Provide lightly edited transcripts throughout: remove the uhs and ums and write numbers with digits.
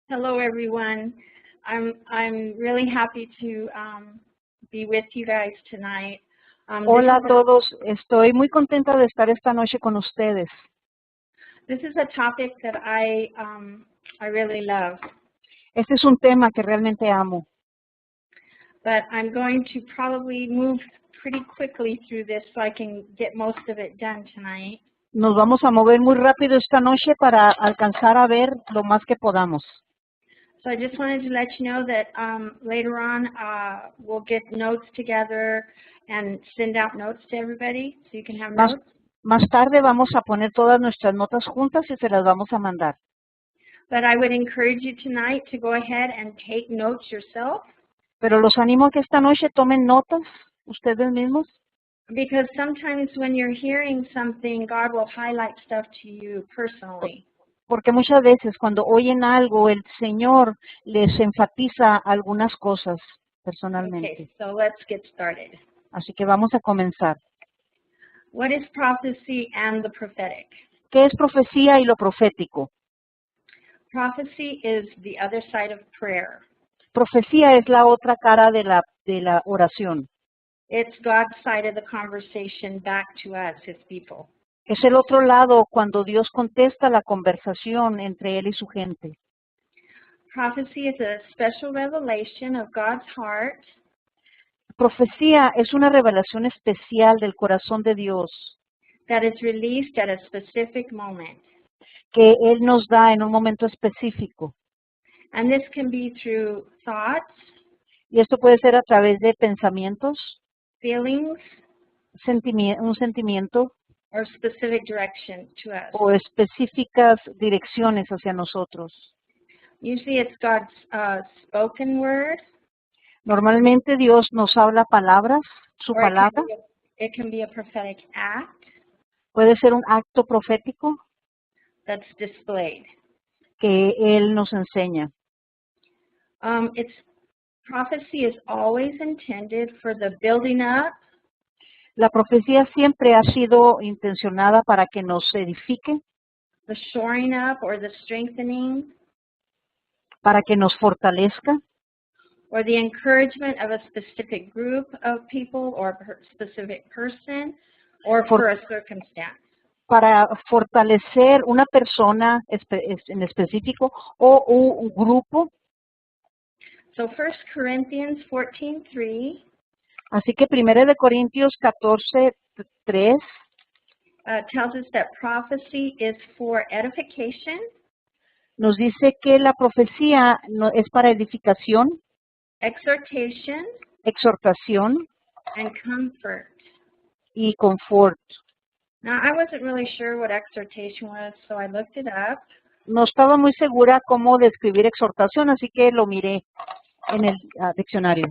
Hello, everyone. I'm really happy to be with you guys tonight. Hola a todos, estoy muy contenta de estar esta noche con ustedes. This is a topic that I really love, Este es un tema que realmente amo, but I'm going to probably move pretty quickly through this so I can get most of it done tonight. nos vamos a mover muy rápido esta noche para alcanzar a ver lo más que podamos. So I just wanted to let you know that later on we'll get notes together and send out notes to everybody so you can have notes. Más tarde vamos a poner todas nuestras notas juntas y se las vamos a mandar. But I would encourage you tonight to go ahead and take notes yourself. Pero los animo a que esta noche tomen notas ustedes mismos. Because sometimes when you're hearing something, God will highlight stuff to you personally. Porque muchas veces cuando oyen algo, el Señor les enfatiza algunas cosas personalmente. Okay, so let's get started. Así que vamos a comenzar. What is prophecy and the prophetic? ¿Qué es profecía y lo profético? Prophecy is the other side of prayer. Profecía es la otra cara de la oración. It's God's side of the conversation back to us, His people. Es el otro lado cuando Dios contesta la conversación entre Él y su gente. Prophecy is a special revelation of God's heart. Profecía es una revelación especial del corazón de Dios That is released at a specific moment. que Él nos da en un momento específico. And this can be through thoughts, Y esto puede ser a través de pensamientos, feelings, un sentimiento or specific direction to us. o específicas direcciones hacia nosotros. Usually it's God's spoken word. Normalmente Dios nos habla palabras, su Or palabra. it can be a prophetic act Puede ser un acto profético that's displayed. que Él nos enseña. Prophecy is always intended for the building up, La profecía siempre ha sido intencionada para que nos edifique, the shoring up or the strengthening, para que nos fortalezca, or the encouragement of a specific group of people or a specific person, or for a circumstance. para fortalecer una persona en específico o un grupo. So 1 Corinthians 14:3 Así que 1 de Corintios 14:3 tells us that prophecy is for edification, nos dice que la profecía es para edificación, exhortation, exhortación and comfort. y confort. Now, I wasn't really sure what exhortation was, so I looked it up. No estaba muy segura cómo describir exhortación, así que lo miré en el diccionario.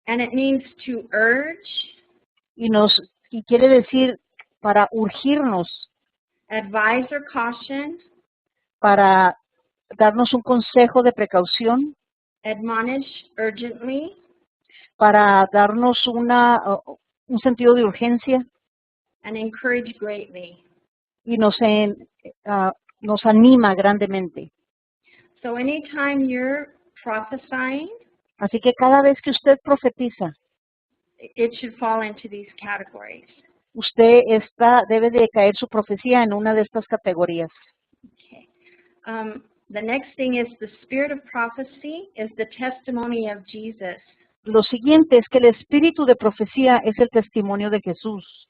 And it means to urge, Y quiere decir para urgirnos, advise or caution, para darnos un consejo de precaución, admonish urgently, para darnos un sentido de urgencia and encourage greatly. y nos anima grandemente. So anytime you're prophesying, Así que cada vez que usted profetiza, it should fall into these categories. usted debe de caer su profecía en una de estas categorías. Okay. The next thing is the spirit of prophecy is the testimony of Jesus. Lo siguiente es que el espíritu de profecía es el testimonio de Jesús.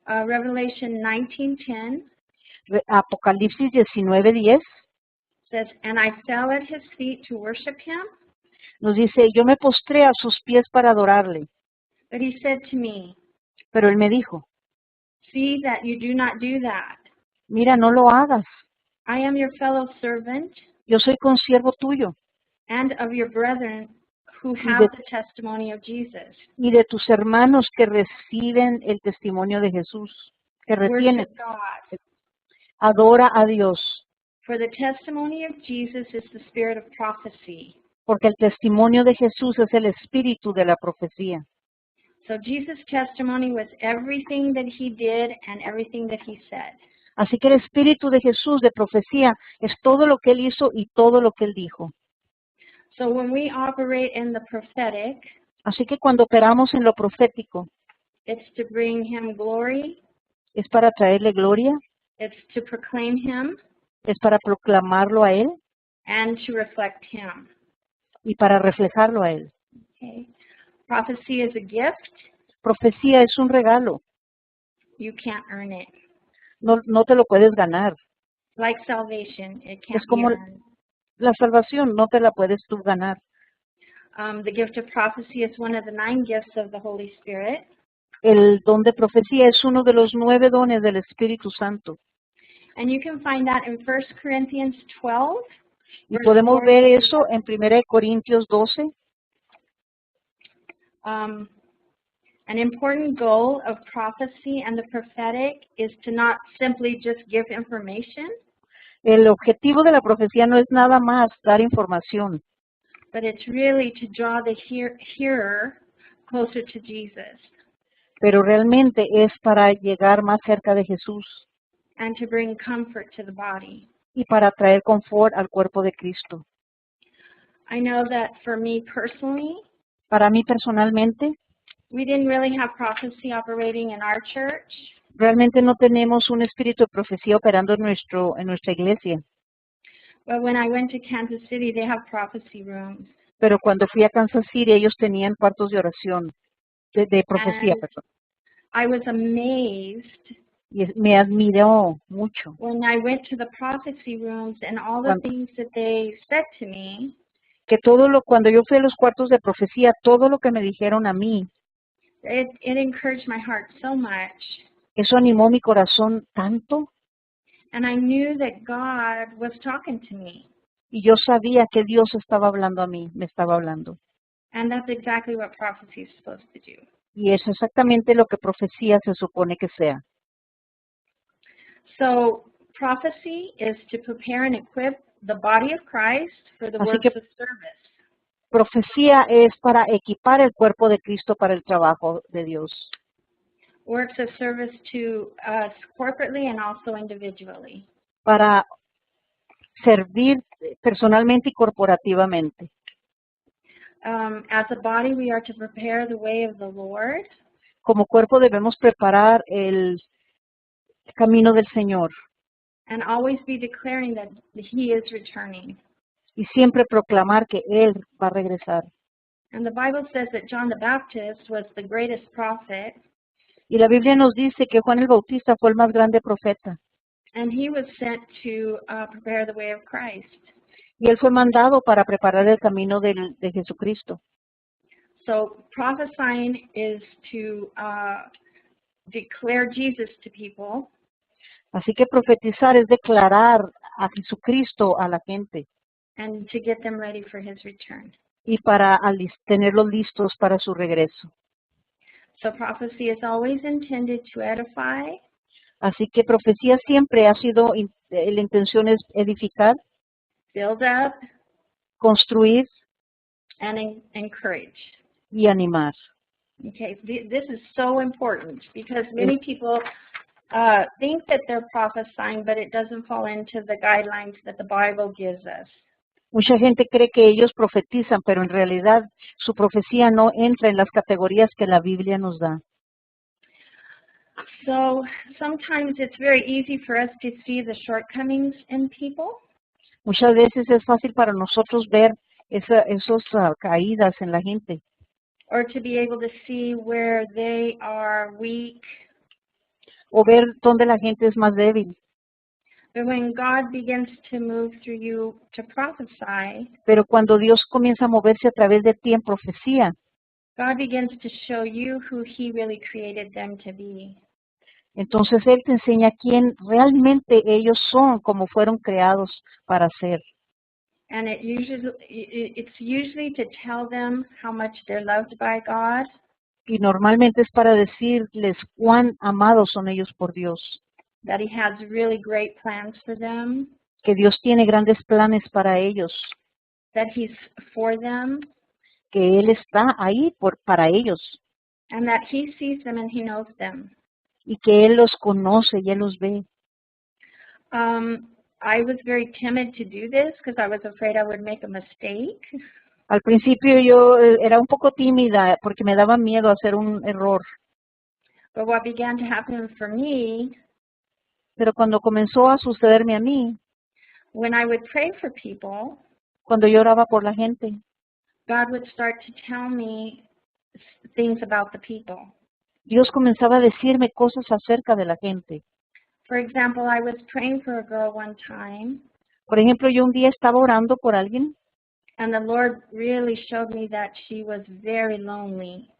Revelation 19:10 Apocalipsis 19:10 says, "And I fell at his feet to worship him, nos dice, yo me postré a sus pies para adorarle. but he said to me, Pero él me dijo, see that you do not do that. mira, no lo hagas. I am your fellow servant Yo soy consiervo tuyo and of your brethren who have the testimony of Jesus." y de tus hermanos que reciben el testimonio de Jesús, que retienen. Worship God. Adora a Dios, For the testimony of Jesus is the spirit of prophecy. porque el testimonio de Jesús es el espíritu de la profecía. So Jesus' testimony was everything that he did and everything that he said. Así que el espíritu de Jesús de profecía es todo lo que él hizo y todo lo que él dijo. So when we operate in the prophetic, Así que cuando operamos en lo profético, it's to bring him glory, es para traerle gloria, it's to proclaim him, es para proclamarlo a Él and to reflect him. y para reflejarlo a Él. Okay. Prophecy is a gift. Profecía es un regalo, You can't earn it. no te lo puedes ganar. Like salvation, it can't Es como be earned. la salvación, no te la puedes tú ganar. The gift of prophecy is one of the 9 gifts of the Holy Spirit. El don de profecía es uno de los 9 dones del Espíritu Santo. And you can find that in 1 Corinthians 12. Y verse podemos 4. ver eso en 1 Corintios 12. An important goal of prophecy and the prophetic is to not simply just give information, El objetivo de la profecía no es nada más dar información, but it's really to draw the hearer closer to Jesus pero realmente es para llegar más cerca de Jesús and to bring comfort to the body. y para traer confort al cuerpo de Cristo. I know that for me personally, Para mí personalmente, we didn't really have prophecy operating in our church, realmente no tenemos un espíritu de profecía operando en nuestra iglesia, but when I went to Kansas City, they have prophecy rooms. pero cuando fui a Kansas City ellos tenían cuartos de oración, de profecía, And perdón. I was amazed Y me admiró mucho when I went to the prophecy rooms and all the cuando, things that they said to me. que cuando yo fui a los cuartos de profecía, todo lo que me dijeron a mí, It encouraged my heart so much. eso animó mi corazón tanto And I knew that God was talking to me. y yo sabía que Dios estaba hablando a mí, me estaba hablando. And that's exactly what prophecy is supposed to do. Y es exactamente lo que profecía se supone que sea. So prophecy is to prepare and equip the body of Christ for the Así works que of service. profecía es para equipar el cuerpo de Cristo para el trabajo de Dios. Works of service to us corporately and also individually. Para servir personalmente y corporativamente. As a body, we are to prepare the way of the Lord. Como cuerpo debemos preparar el camino del Señor And always be declaring that He is returning. y siempre proclamar que Él va a regresar. And the Bible says that John the Baptist was the greatest prophet, Y la Biblia nos dice que Juan el Bautista fue el más grande profeta and he was sent to prepare the way of Christ. y él fue mandado para preparar el camino de Jesucristo. So prophesying is to declare Jesus to people, Así que profetizar es declarar a Jesucristo a la gente and to get them ready for His return. y para tenerlos listos para su regreso. So prophecy is always intended to edify, Así que profecía siempre ha sido, la intención es edificar, build up, construir and encourage. y animar. Okay, this is so important because many people think that they're prophesying, but it doesn't fall into the guidelines that the Bible gives us. Mucha gente cree que ellos profetizan, pero en realidad su profecía no entra en las categorías que la Biblia nos da. So sometimes it's very easy for us to see the shortcomings in people, Muchas veces es fácil para nosotros ver esas caídas en la gente or to be able to see where they are weak. o ver dónde la gente es más débil. But when God begins to move through you to prophesy, Pero cuando Dios comienza a moverse a través de ti en profecía, God begins to show you who He really created them to be. entonces Él te enseña quién realmente ellos son, como fueron creados para ser. And it's usually to tell them how much they're loved by God, Y normalmente es para decirles cuán amados son ellos por Dios, that He has really great plans for them, que Dios tiene grandes planes para ellos, that He's for them, que Él está ahí para ellos and that He sees them and He knows them. y que Él los conoce y Él los ve. I was very timid to do this because I was afraid I would make a mistake. Al principio yo era un poco tímida porque me daba miedo hacer un error, But what began to happen for me, pero cuando comenzó a sucederme a mí, when I would pray for people, cuando yo oraba por la gente, God would start to tell me things about the people. Dios comenzaba a decirme cosas acerca de la gente. For example, I was praying for a girl one time, Por ejemplo, yo un día estaba orando por alguien and the Lord really showed me that she was very lonely.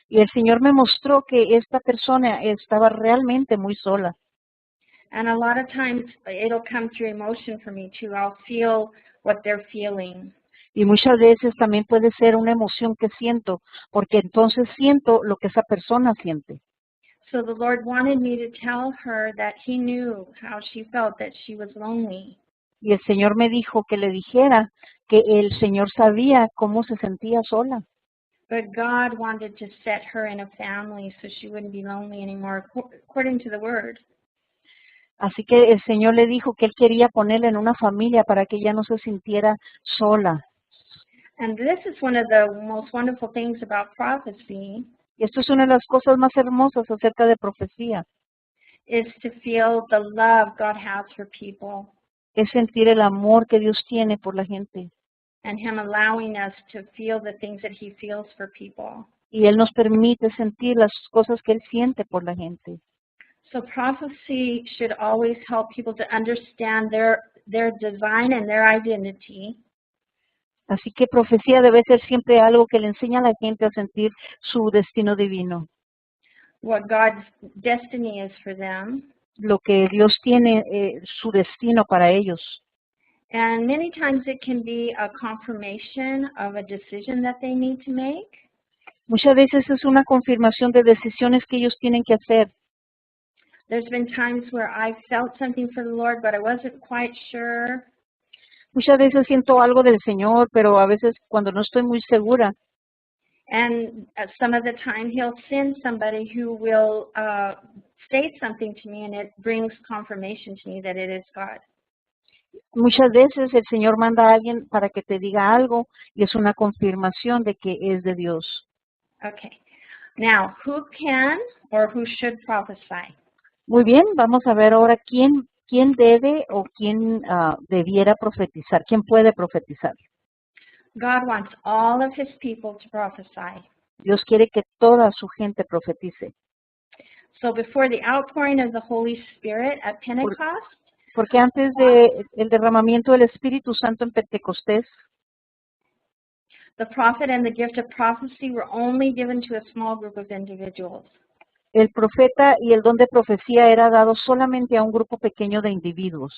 y el Señor me mostró que esta persona estaba realmente muy sola. And a lot of times it'll come through emotion for me too. I'll feel what they're feeling. Y muchas veces también puede ser una emoción que siento, porque entonces siento lo que esa persona siente. So the Lord wanted me to tell her that He knew how she felt, that she was lonely. Y el Señor me dijo que le dijera que el Señor sabía cómo se sentía sola. But God wanted to set her in a family so she wouldn't be lonely anymore, according to the Word. Así que el Señor le dijo que Él quería ponerla en una familia para que ella no se sintiera sola. And this is one of the most wonderful things about prophecy, Y esto es una de las cosas más hermosas acerca de profecía, is to feel the love God has for people es sentir el amor que Dios tiene por la gente. and Him allowing us to feel the things that He feels for people. Y Él nos permite sentir las cosas que Él siente por la gente. So prophecy should always help people to understand their design and their identity, Así que profecía debe ser siempre algo que le enseña a la gente a sentir su destino divino, what God's destiny is for them. lo que Dios tiene, su destino para ellos. And many times it can be a confirmation of a decision that they need to make. Muchas veces es una confirmación de decisiones que ellos tienen que hacer. There's been times where I felt something for the Lord, but I wasn't quite sure. Muchas veces siento algo del Señor, pero a veces cuando no estoy muy segura, And some of the time He'll send somebody who will state something to me, and it brings confirmation to me that it is God. muchas veces el Señor manda a alguien para que te diga algo y es una confirmación de que es de Dios. Okay. Now, who can or who should prophesy? Muy bien, vamos a ver ahora quién debe o quién debiera profetizar, quién puede profetizar. God wants all of His people to prophesy. Dios quiere que toda su gente profetice. So before the outpouring of the Holy Spirit at Pentecost, Porque antes de el derramamiento del Espíritu Santo en Pentecostés, the prophet and the gift of prophecy were only given to a small group of individuals. el profeta y el don de profecía era dado solamente a un grupo pequeño de individuos.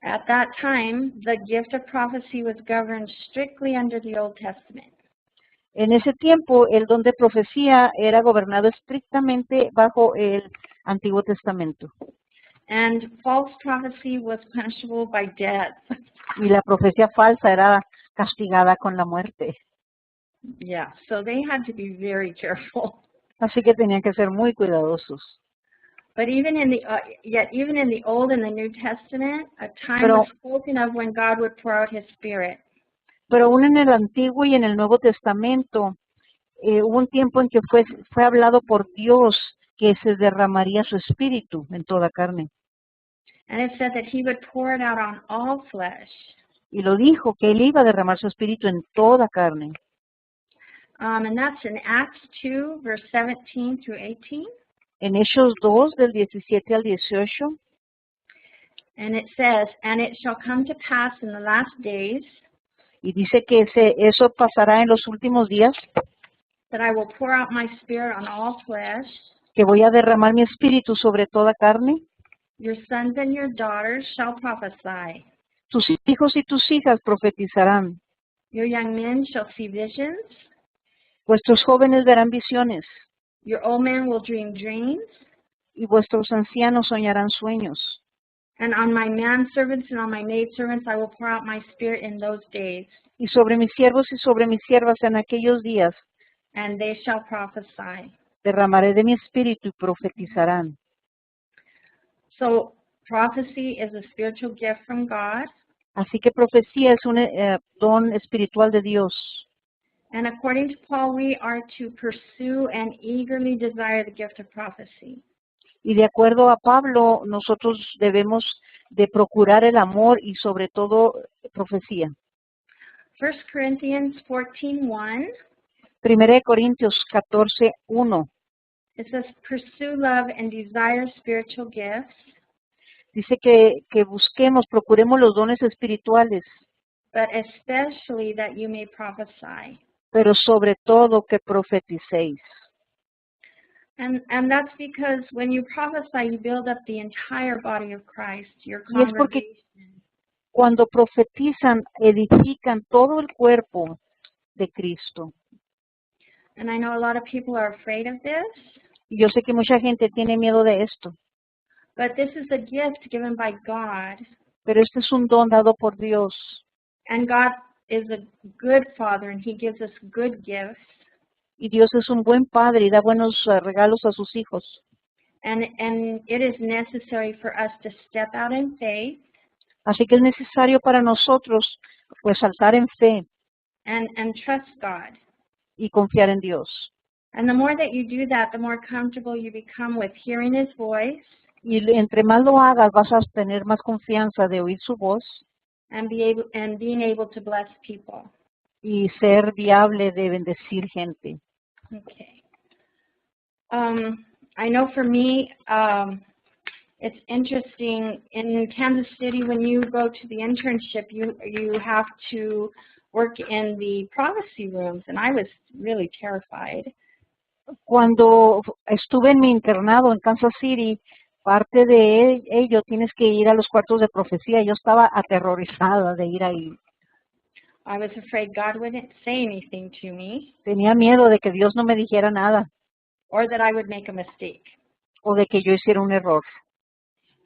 At that time, the gift of prophecy was governed strictly under the Old Testament. En ese tiempo, el don de profecía era gobernado estrictamente bajo el Antiguo Testamento. And false prophecy was punishable by death. Y la profecía falsa era castigada con la muerte. Yeah, so they had to be very careful. Así que tenían que ser muy cuidadosos. But even in the even in the Old and the New Testament, a time Pero- was spoken of when God would pour out His Spirit. Pero aún en el Antiguo y en el Nuevo Testamento, hubo un tiempo en que fue hablado por Dios que se derramaría su espíritu en toda carne. And it said that He would pour it out on all flesh. Y lo dijo, que Él iba a derramar su espíritu en toda carne. And that's in Acts 2, verse 17 through 18. En Hechos 2, del 17 al 18, And it says, "And it shall come to pass in the last days y dice que eso pasará en los últimos días, that I will pour out my Spirit on all flesh. que voy a derramar mi espíritu sobre toda carne. Your sons and your daughters shall prophesy. Tus hijos y tus hijas profetizarán. Your young men shall see visions. Vuestros jóvenes verán visiones Your old men will dream dreams. y vuestros ancianos soñarán sueños. And on my manservants and on my maidservants I will pour out my Spirit in those days, Y sobre mis siervos y sobre mis siervas en aquellos días and they shall prophesy." derramaré de mi espíritu y profetizarán. So prophecy is a spiritual gift from God. Así que profecía es un don espiritual de Dios. And according to Paul, we are to pursue and eagerly desire the gift of prophecy. Y de acuerdo a Pablo, nosotros debemos de procurar el amor y sobre todo profecía. 1 Corinthians 14:1, 1 de Corintios 14:1 it says, pursue love and desire spiritual gifts, dice que busquemos, procuremos los dones espirituales, but especially that you may prophesy. pero sobre todo que profeticéis. And that's because when you prophesy, you build up the entire body of Christ, your Y es porque congregation. cuando profetizan, edifican todo el cuerpo de Cristo. And I know a lot of people are afraid of this, Y yo sé que mucha gente tiene miedo de esto, but this is a gift given by God. pero este es un don dado por Dios. And God is a good Father, and He gives us good gifts. Y Dios es un buen padre y da buenos regalos a sus hijos. And it is necessary for us to step out in faith Así que es necesario para nosotros pues saltar en fe and trust God. y confiar en Dios. And the more that you do that, the more comfortable you become with hearing His voice Y entre más lo hagas, vas a tener más confianza de oír su voz and being able to bless people. y ser viable de bendecir gente. Okay. I know for me, it's interesting in Kansas City when you go to the internship, you have to work in the prophecy rooms, and I was really terrified. Cuando estuve en mi internado en Kansas City, parte de ello tienes que ir a los cuartos de profecía. Yo estaba aterrorizada de ir ahí. I was afraid God wouldn't say anything to me Tenía miedo de que Dios no me dijera nada or that I would make a mistake. o de que yo hiciera un error.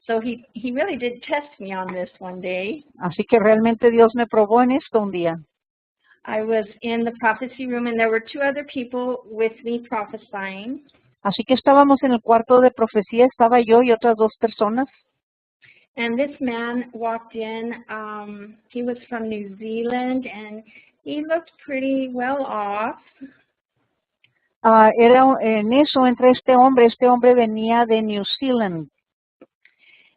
So he really did test me on this one day. Así que realmente Dios me probó en esto un día. I was in the prophecy room and there were two other people with me prophesying. Así que estábamos en el cuarto de profecía, estaba yo y otras dos personas. And this man walked in, he was from New Zealand and he looked pretty well off. En eso entra este hombre venía de New Zealand.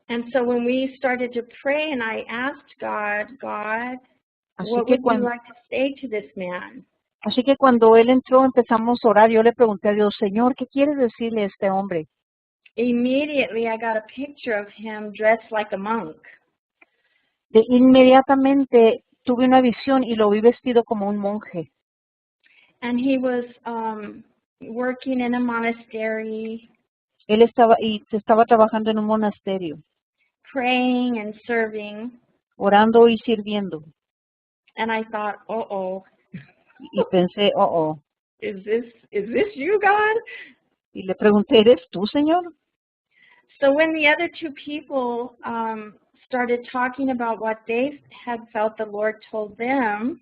And so when we started to pray and I asked God, Así what que, would you like to say to this man? así que cuando él entró empezamos a orar, yo le pregunté a Dios, Señor, ¿qué quieres decirle a este hombre? Immediately I got a picture of him dressed like a monk. Inmediatamente tuve una visión y lo vi vestido como un monje. And he was working in a monastery, Él estaba trabajando en un monasterio, praying and serving. orando y sirviendo. And I thought, uh-oh, Y pensé, oh. is this you, God? Y le pregunté, ¿eres tú, Señor? So when the other two people started talking about what they had felt the Lord told them,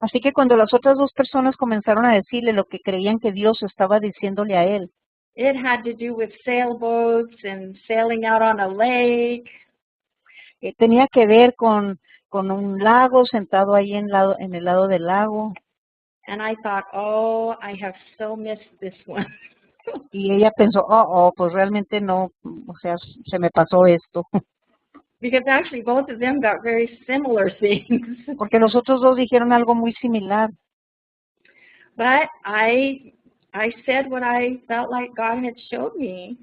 Así que cuando las otras dos personas comenzaron a decirle lo que creían que Dios estaba diciéndole a él, it had to do with sailboats and sailing out on a lake. tenía que ver con un lago sentado ahí en el lado del lago. And I thought, oh, I have so missed this one. Y ella pensó, pues realmente no, o sea, se me pasó esto. Because actually both of them got very similar things. Porque los otros dos dijeron algo muy similar. But I said what I felt like God had showed me.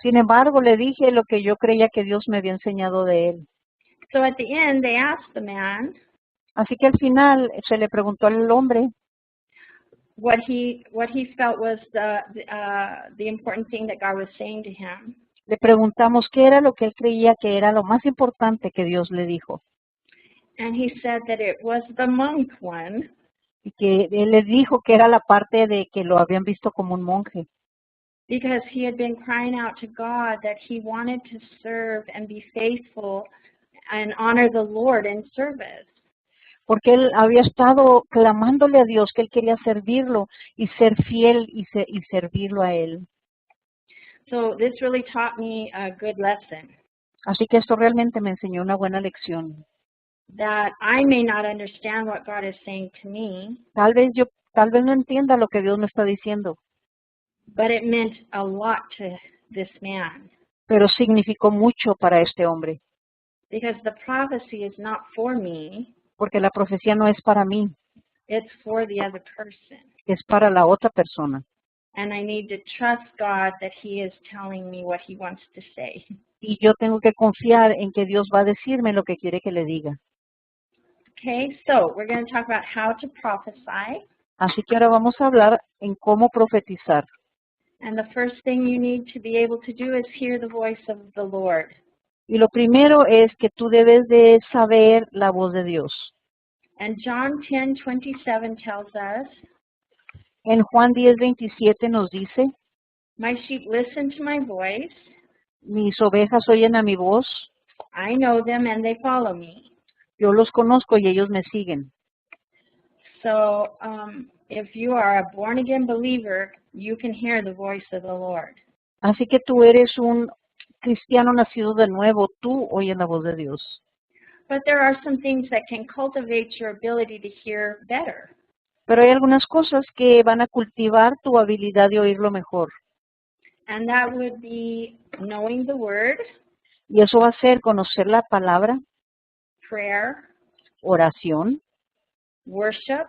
Sin embargo, le dije lo que yo creía que Dios me había enseñado de él. So at the end, they asked the man Así que al final se le preguntó al hombre what he felt was the important thing that God was saying to him. le preguntamos qué era lo que él creía que era lo más importante que Dios le dijo. And he said that it was the monk one. Y que él les dijo que era la parte de que lo habían visto como un monje. Because he had been crying out to God that he wanted to serve and be faithful and honor the Lord in service. Porque él había estado clamándole a Dios que él quería servirlo y ser fiel y servirlo a él. So this really taught me a good lesson. Así que esto realmente me enseñó una buena lección. that I may not understand what God is saying to me, Tal vez no entienda lo que Dios me está diciendo, but it meant a lot to this man. pero significó mucho para este hombre, Because the prophecy is not for me, porque la profecía no es para mí, it's for the other person. es para la otra persona. And I need to trust God that He is telling me what He wants to say. Y yo tengo que confiar en que Dios va a decirme lo que quiere que le diga. Okay, so we're going to talk about how to prophesy. Así que ahora vamos a hablar en cómo profetizar. And the first thing you need to be able to do is hear the voice of the Lord. Y lo primero es que tú debes de saber la voz de Dios. And John 10:27 tells us, En Juan 10:27 nos dice, my sheep listen to my voice. mis ovejas oyen a mi voz, I know them and they follow me. yo los conozco y ellos me siguen. So if you are a born-again believer, you can hear the voice of the Lord. Así que tú eres un cristiano nacido de nuevo, tú oyes la voz de Dios. But there are some things that can cultivate your ability to hear better. Pero hay algunas cosas que van a cultivar tu habilidad de oírlo mejor. And that would be knowing the Word, Y eso va a ser conocer la palabra, prayer, oración, worship.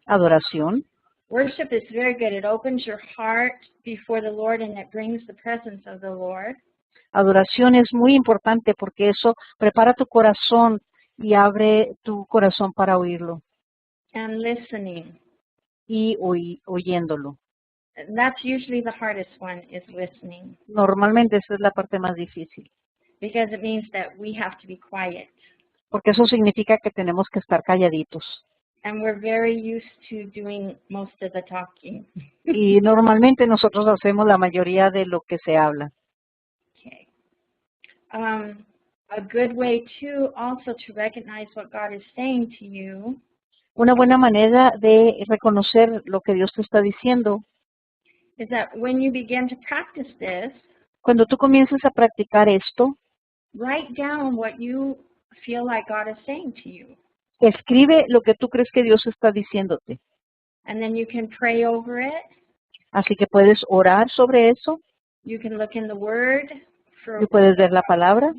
adoración. Worship is very good. It opens your heart before the Lord and it brings the presence of the Lord. Adoración es muy importante porque eso prepara tu corazón y abre tu corazón para oírlo And listening. y oyéndolo. That's usually the hardest one, is listening. Normalmente esa es la parte más difícil, Because it means that we have to be quiet. porque eso significa que tenemos que estar calladitos. And we're very used to doing most of the talking. Y normalmente nosotros hacemos la mayoría de lo que se habla. Okay. A good way too also to recognize what God is saying to you Una buena manera de reconocer lo que Dios te está diciendo, is that when you begin to practice this, cuando tú comiences a practicar esto, write down what you feel like God is saying to you. escribe lo que tú crees que Dios está diciéndote. And then you can pray over it. Así que puedes orar sobre eso, You can look in the Word. y puedes ver la palabra.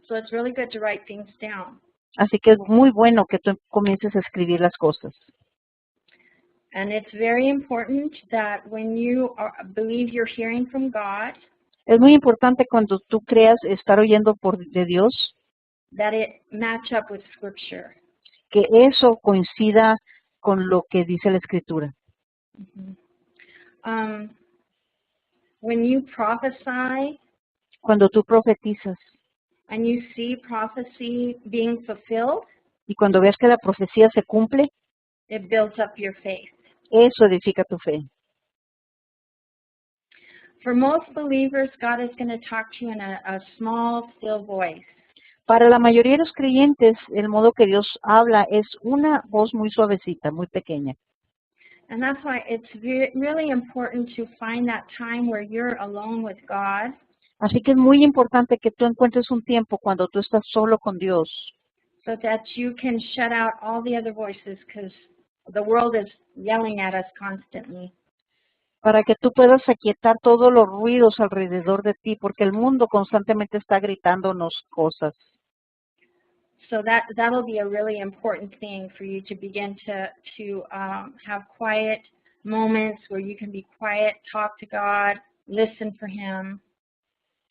So it's really good to write things down. Así que es muy bueno que tú comiences a escribir las cosas. And it's very important that when you believe you're hearing from God, Es muy importante cuando tú creas estar oyendo de Dios, that it match up with Scripture. que eso coincida con lo que dice la Escritura. When you prophesy Cuando tú profetizas and you see prophecy being fulfilled, y cuando veas que la profecía se cumple, it builds up your faith. eso edifica tu fe. For most believers, God is going to talk to you in a small, still voice. Para la mayoría de los creyentes, el modo que Dios habla es una voz muy suavecita, muy pequeña. And that's why it's really important to find that time where you're alone with God. Así que es muy importante que tú encuentres un tiempo cuando tú estás solo con Dios, so that you can shut out all the other voices, because the world is yelling at us constantly. para que tú puedas aquietar todos los ruidos alrededor de ti, porque el mundo constantemente está gritándonos cosas. So that'll be a really important thing for you to begin to have quiet moments where you can be quiet, talk to God, listen for Him.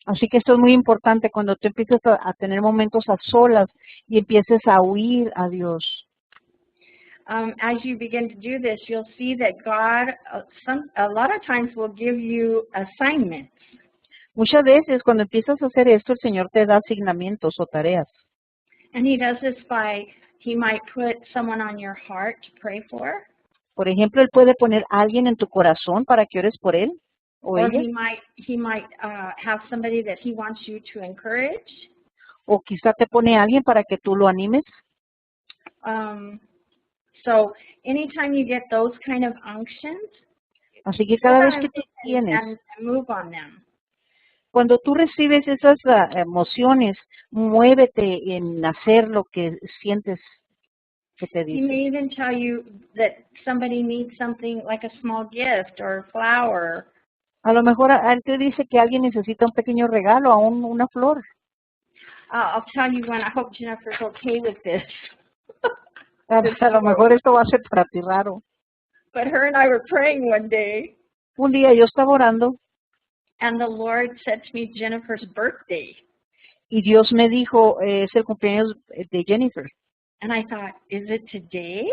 Así que esto es muy importante cuando tú empieces a tener momentos a solas y empieces a oír a Dios. As you begin to do this, you'll see that God, a lot of times, will give you assignments. Muchas veces cuando empiezas a hacer esto, el Señor te da asignamientos o tareas. And He does this He might put someone on your heart to pray for. Por ejemplo, Él puede poner a alguien en tu corazón para que ores por él o Or ella. He might have somebody that He wants you to encourage. O quizá te pone a alguien para que tú lo animes. So anytime you get those kind of unctions, Así que cada vez que tú tienes and move on them. Cuando tú recibes esas emociones, muévete en hacer lo que sientes que te He dice. may even tell you that somebody needs something like a small gift or a flower. A lo mejor él te dice que alguien necesita un pequeño regalo, aún una flor. I'll tell you when. I hope Jennifer's okay with this. A lo mejor esto va a ser para ti raro. But her and I were praying one day, Un día yo estaba orando and the Lord said to me, Jennifer's birthday. y Dios me dijo, es el cumpleaños de Jennifer. And I thought, is it today?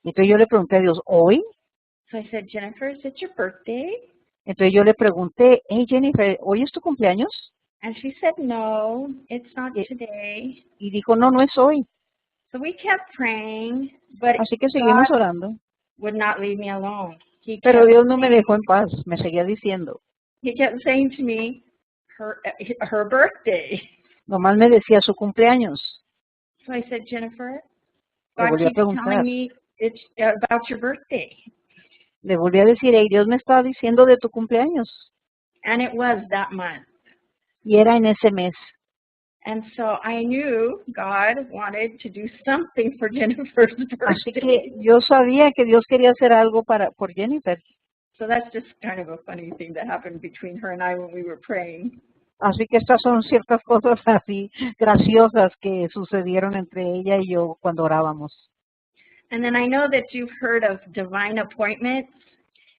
Entonces yo le pregunté a Dios, ¿hoy? So I said, Jennifer, is it your birthday? Entonces yo le pregunté, hey Jennifer, ¿hoy es tu cumpleaños? And she said, no, it's not Y- today. Y dijo, no, no es hoy. So we kept praying, but Así que God seguimos orando. would not leave me alone. Pero Dios no me dejó en paz, me seguía diciendo. He kept saying to me, her birthday. Nomás me decía su cumpleaños. So I said, Jennifer, Le God volví a keeps telling preguntar. me it's about your birthday. Le volví a decir, hey, Dios me estaba diciendo de tu cumpleaños. And it was that month. Y era en ese mes. And so I knew God wanted to do something for Jennifer's Así birthday. que yo sabía que Dios quería hacer algo por Jennifer. So that's just kind of a funny thing that happened between her and I when we were praying. Así que estas son ciertas cosas así graciosas que sucedieron entre ella y yo cuando orábamos. And then I know that you've heard of divine appointments.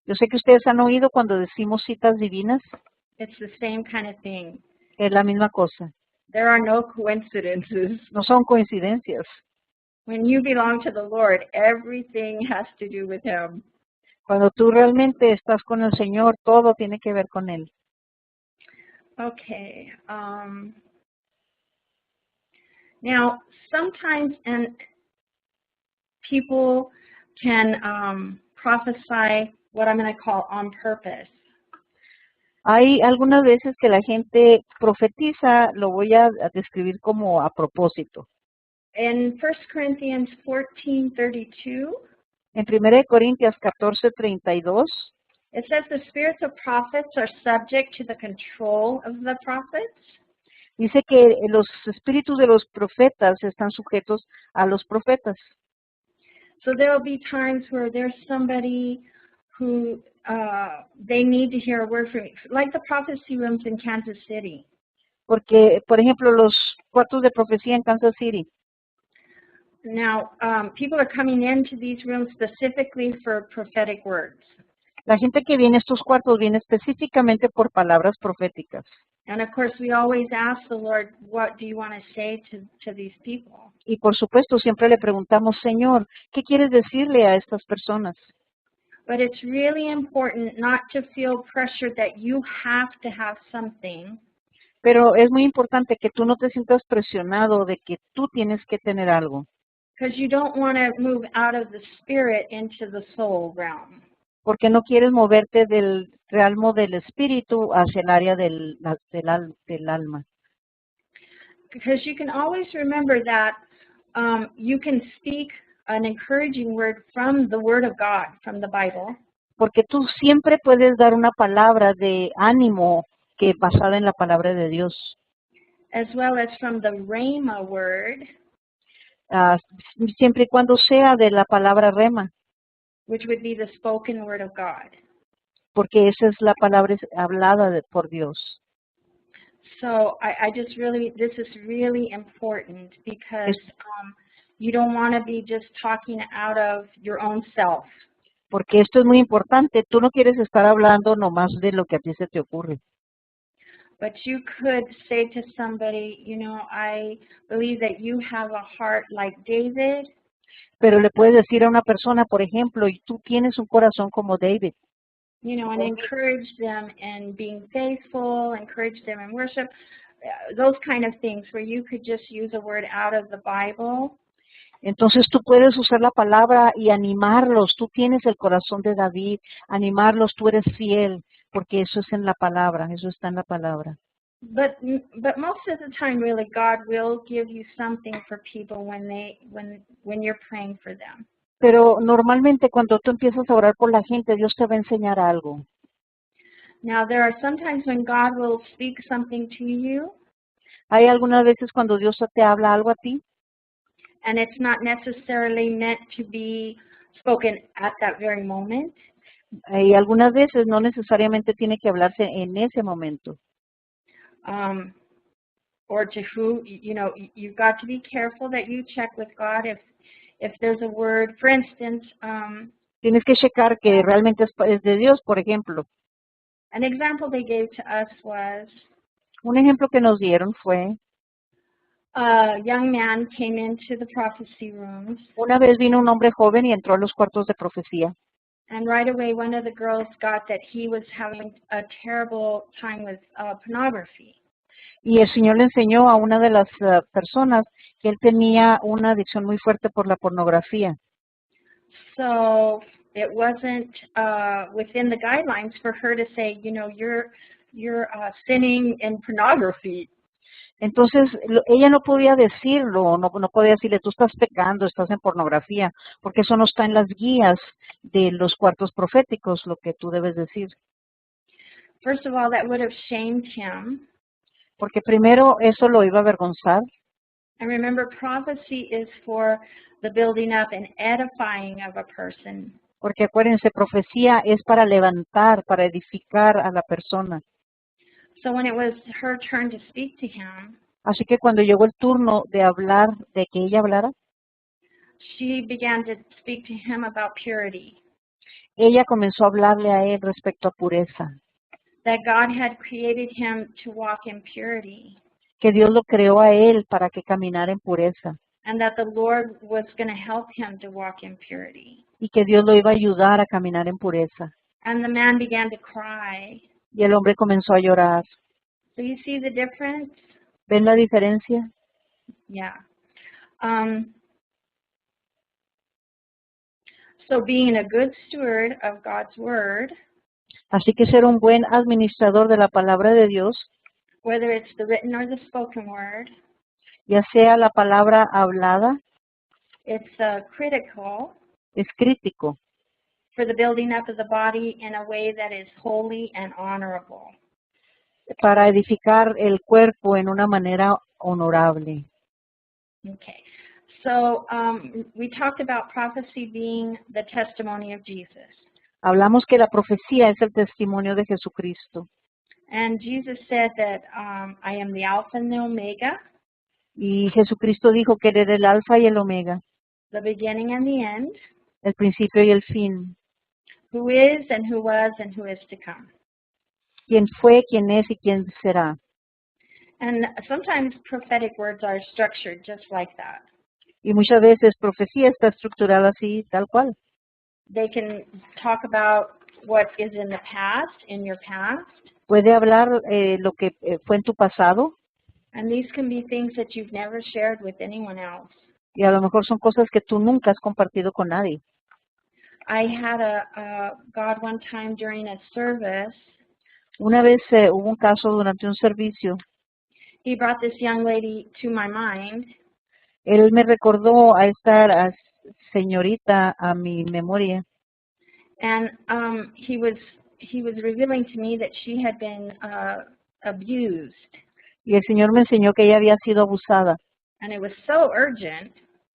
Yo sé que ustedes han oído cuando decimos citas divinas, It's the same kind of thing. es la misma cosa. There are no coincidences. No son coincidencias. When you belong to the Lord, everything has to do with Him. Cuando tú realmente estás con el Señor, todo tiene que ver con Él. Okay. Now, sometimes people can prophesy what I'm going to call on purpose. Hay algunas veces que la gente profetiza, lo voy a describir como a propósito. In 1 Corinthians 14:32, En 1 Corintios 14:32, it says the spirits of prophets are subject to the control of the prophets. dice que los espíritus de los profetas están sujetos a los profetas. So there will be times where there's somebody who they need to hear a word from me, like the prophecy rooms in Kansas City. Porque, por ejemplo, los cuartos de profecía en Kansas City, Now, people are coming into these rooms specifically for prophetic words. la gente que viene a estos cuartos viene específicamente por palabras proféticas. And of course, we always ask the Lord, what do you want to say to these people? Y por supuesto, siempre le preguntamos, Señor, ¿qué quieres decirle a estas personas? But it's really important not to feel pressured that you have to have something, Pero es muy importante que tú no te sientas presionado de que tú tienes que tener algo, because you don't want to move out of the spirit into the soul realm. porque no quieres moverte del realmo del espíritu hacia el área del alma. Because you can always remember that you can speak an encouraging word from the Word of God, from the Bible, Porque tú siempre puedes dar una palabra de ánimo que basada en la palabra de Dios. as well as from the Rhema word, Ah, siempre y cuando sea de la palabra rema, which would be the spoken word of God. porque esa es la palabra hablada por Dios. So I just really, this is really important because you don't want to be just talking out of your own self. Porque esto es muy importante. Tú no quieres estar hablando nomás de lo que a ti se te ocurre. But you could say to somebody, you know, I believe that you have a heart like David, Pero le puedes decir a una persona, por ejemplo, y tú tienes un corazón como David, you know, and encourage them in being faithful, encourage them in worship, those kind of things where you could just use a word out of the Bible. entonces tú puedes usar la palabra y animarlos. Tú tienes el corazón de David, animarlos, tú eres fiel, porque eso es en la palabra, eso está en la palabra. But most of the time, really, God will give you something for people when you're praying for them. Pero normalmente cuando tú empiezas a orar por la gente, Dios te va a enseñar algo. Now, there are sometimes when God will speak something to you, Hay algunas veces cuando Dios te habla algo a ti and it's not necessarily meant to be spoken at that very moment. y algunas veces no necesariamente tiene que hablarse en ese momento. Or to who, you've got to be careful that you check with God if there's a word. For instance, Tienes que checar que realmente es de Dios, por ejemplo. an example they gave to us was Un ejemplo que nos dieron fue, a young man came into the prophecy rooms, una vez vino un hombre joven y entró a los cuartos de profecía. and right away one of the girls got that he was having a terrible time with pornography. Y el Señor le enseñó a una de las personas que él tenía una adicción muy fuerte por la pornografía. So it wasn't within the guidelines for her to say, you're sinning in pornography. Entonces, ella no podía decirlo, no podía decirle, tú estás pecando, estás en pornografía, porque eso no está en las guías de los cuartos proféticos, lo que tú debes decir. First of all, that would have shamed him. Porque primero eso lo iba a avergonzar. And remember, prophecy is for the building up and edifying of a person. Porque acuérdense, profecía es para levantar, para edificar a la persona. So when it was her turn to speak to him, Así que cuando llegó el turno de hablar, de que ella hablara, she began to speak to him about purity, ella comenzó a hablarle a él respecto a pureza, that God had created him to walk in purity, que Dios lo creó a él para que caminara en pureza and that the Lord was going to help him to walk in purity. y que Dios lo iba a ayudar a caminar en pureza. And the man began to cry. Y el hombre comenzó a llorar. So you see the difference? ¿Ven la diferencia? Yeah. So being a good steward of God's word, Así que ser un buen administrador de la palabra de Dios, whether it's the written or the spoken word, ya sea la palabra hablada, it's critical es crítico for the building up of the body in a way that is holy and honorable. para edificar el cuerpo en una manera honorable. Okay. So we talked about prophecy being the testimony of Jesus. Hablamos que la profecía es el testimonio de Jesucristo. And Jesus said that I am the Alpha and the Omega, Y Jesucristo dijo que él era el alfa y el omega, the beginning and the end, el principio y el fin, who is and who was and who is to come. quién fue, quién es y quién será. And sometimes prophetic words are structured just like that. Y muchas veces profecía está estructurada así, tal cual. They can talk about what is in the past, in your past, Puede hablar lo que fue en tu pasado, and these can be things that you've never shared with anyone else. y a lo mejor son cosas que tú nunca has compartido con nadie. I had a God one time during a service. Una vez hubo un caso durante un servicio. He brought this young lady to my mind, Él me recordó a esta señorita a mi memoria, and he was revealing to me that she had been abused, y el Señor me enseñó que ella había sido abusada. and it was so urgent.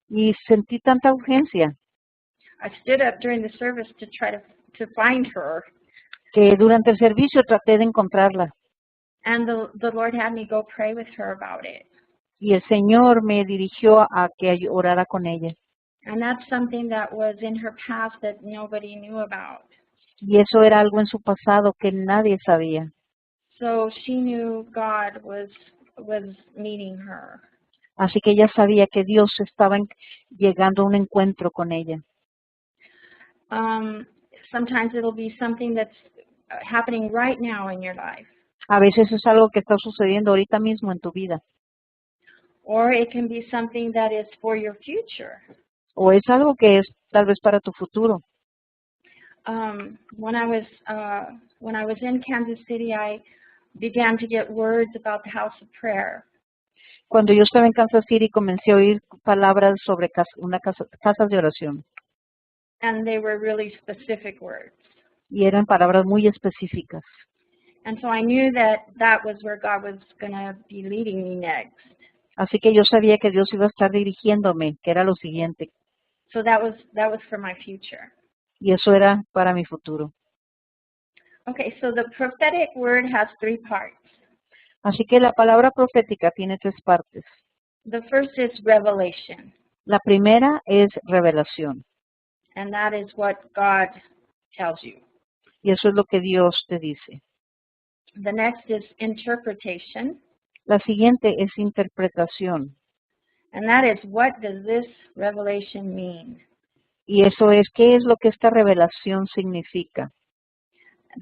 Y sentí tanta urgencia I stood up during the service to try to find her, que durante el servicio traté de encontrarla. and the Lord had me go pray with her about it. Y el Señor me dirigió a que orara con ella. And that's something that was in her past that nobody knew about. Y eso era algo en su pasado que nadie sabía. So she knew God was meeting her. Así que ella sabía que Dios estaba llegando a un encuentro con ella. Sometimes it'll be something that's happening right now in your life. A veces es algo que está sucediendo ahorita mismo en tu vida. Or it can be something that is for your future. O es algo que es tal vez para tu futuro. When I was in Kansas City, I began to get words about the house of prayer. Cuando yo estaba en Kansas City comencé a oír palabras sobre casas de oración. And they were really specific words. Y eran palabras muy específicas. And so I knew that that was where God was going to be leading me next. Así que yo sabía que Dios iba a estar dirigiéndome, que era lo siguiente. So that was for my future. Y eso era para mi futuro. Okay, so the prophetic word has 3 parts. Así que la palabra profética tiene 3 partes. The first is revelation, La primera es revelación. and that is what God tells you. Y eso es lo que Dios te dice. The next is interpretation, La siguiente es interpretación. and that is what does this revelation mean? Y eso es, ¿qué es lo que esta revelación significa?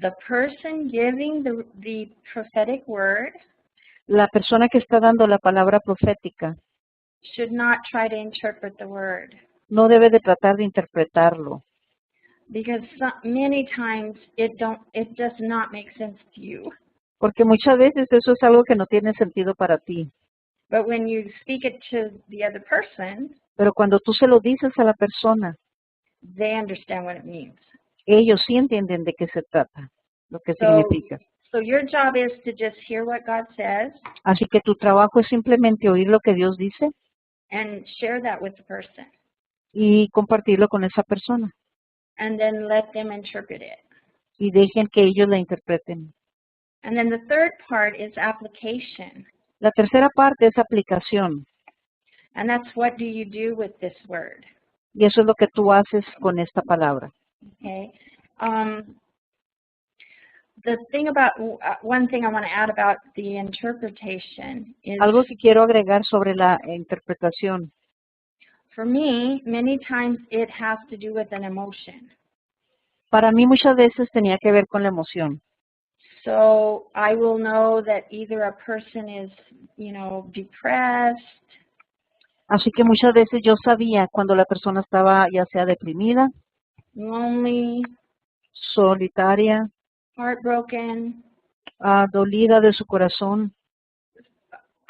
The person giving the prophetic word La persona que está dando la palabra profética should not try to interpret the word, no debe de tratar de interpretarlo, because many times it does not make sense to you. porque muchas veces eso es algo que no tiene sentido para ti. But when you speak it to the other person, Pero cuando tú se lo dices a la persona, they understand what it means. ellos sí entienden de qué se trata, lo que So, significa. so your job is to just hear what God says Así que tu trabajo es simplemente oír lo que Dios dice and share that with the person, y compartirlo con esa persona. and then let them interpret it. Y dejen que ellos la interpreten. And then the third part is application, La tercera parte es aplicación. and that's what do you do with this word, Y eso es lo que tú haces con esta palabra. okay? The thing about, one thing I want to add about the interpretation is, Algo que quiero agregar sobre la interpretación. for me, many times it has to do with an emotion. Para mí muchas veces tenía que ver con la emoción. So I will know that either a person is, depressed, Así que muchas veces yo sabía cuando la persona estaba ya sea deprimida, lonely, solitaria, heartbroken, dolida de su corazón,